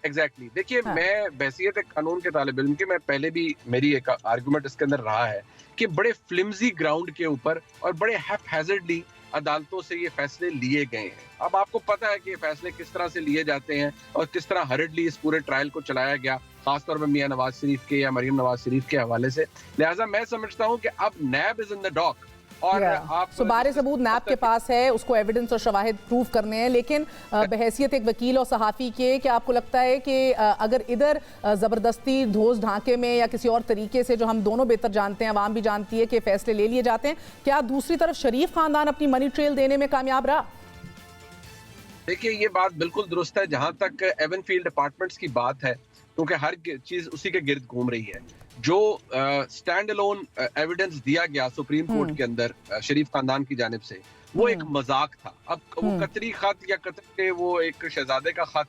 एग्जैक्टली। देखिए मैं बहसियत एक कानून के तालिब इल्म के, मैं पहले भी मेरी एक आर्गुमेंट इसके अंदर रहा है कि बड़े फ्लिम्जी ग्राउंड के ऊपर और बड़े हैज़र्डली अदालतों से ये फैसले लिए गए हैं। अब आपको पता है कि ये फैसले किस तरह से लिए जाते हैं और किस तरह हर्डली इस पूरे ट्रायल को चलाया गया, खासतौर पर मियां नवाज शरीफ के या मरियम नवाज शरीफ के हवाले से। लिहाजा मैं समझता हूं कि अब नैब इज इन द डॉक और आप बारे सबूत नैब के पास है, उसको एविडेंस और शवाहिद प्रूव करने हैं। लेकिन बहैसियत एक वकील और सहाफ़ी के, क्या आपको लगता है कि अगर इधर ज़बरदस्ती धोस ढांके में या किसी और तरीके से, जो हम दोनों बेहतर जानते हैं, आवाम भी जानती है, कि फैसले ले लिए जाते हैं, क्या दूसरी तरफ शरीफ खानदान अपनी मनी ट्रेल देने में कामयाब रहा? देखिए ये बात बिल्कुल दुरुस्त है। जहां तक एवनफील्ड अपार्टमेंट्स की बात है, क्योंकि हर चीज उसी के गिर्द घूम रही है। जो स्टैंड अलोन एविडेंस दिया गया सुप्रीम कोर्ट के अंदर शरीफ खानदान की जानिब से, वो एक मजाक था। अब वो कतरी खत या कतर के वो एक शहजादे का खत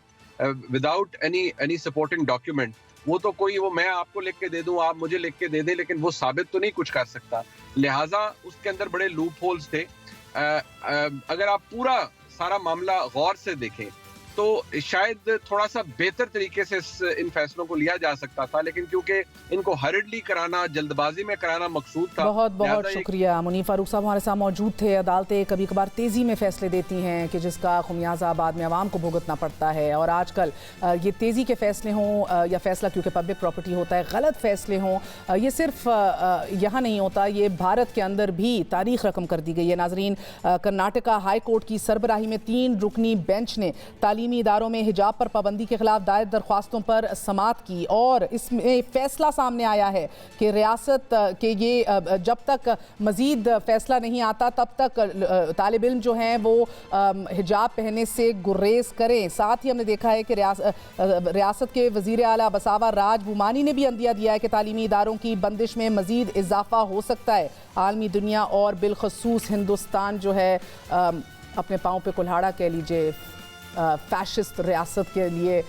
विदाउट एनी सपोर्टिंग डॉक्यूमेंट, वो तो कोई, वो मैं आपको लिख के दे दूं, आप मुझे लिख के दे दें, लेकिन वो साबित तो नहीं कुछ कर सकता। लिहाजा उसके अंदर बड़े लूप होल्स थे। अगर आप पूरा सारा मामला गौर से देखें तो शायद थोड़ा सा बेहतर तरीके से इन फैसलों को लिया जा सकता था, लेकिन क्योंकि इनको हर्डली कराना, जल्दबाजी में कराना मकसूद था। बहुत बहुत शुक्रिया। मुनीफ फारूक साहब हमारे साथ मौजूद थे। अदालतें कभी कभार तेज़ी में फैसले देती हैं कि जिसका खुमियाजा बाद में आवाम को भुगतना पड़ता है, और आजकल ये तेज़ी के फैसले हों या फैसला क्योंकि पब्लिक प्रॉपर्टी होता है, गलत फैसले हों, ये सिर्फ यहाँ नहीं होता, ये भारत के अंदर भी तारीख रकम कर दी गई है। नाजरीन, कर्नाटका हाई कोर्ट की सरबराही में 3 रुकनी बेंच ने तालीमी इदारों में हिजाब पर पाबंदी के खिलाफ दायर दरख्वास्तों पर समाअत की, और इसमें फैसला सामने आया है कि रियासत के ये जब तक मजीद फैसला नहीं आता तब तक तालिब इल्म जो हैं वो हिजाब पहनने से गुरेज करें। साथ ही हमने देखा है कि रियासत के वज़ीर आला बसावा राज बुमानी ने भी अंदिया दिया है कि तालीमी इदारों की बंदिश में मजीद इजाफा हो सकता है। आलमी दुनिया और बिलखसूस हिंदुस्तान जो है अपने पाँव पे कुल्हाड़ा कह लीजिए, फैशिस्ट रियासत के लिए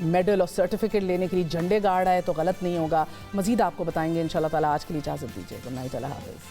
मेडल और सर्टिफिकेट लेने के लिए झंडे गाड़ रहा है, तो गलत नहीं होगा। मज़ीद आपको बताएंगे इंशाल्लाह ताला। आज के लिए इजाज़त दीजिए। गुड नाइट, अल्लाह हाफ़िज़।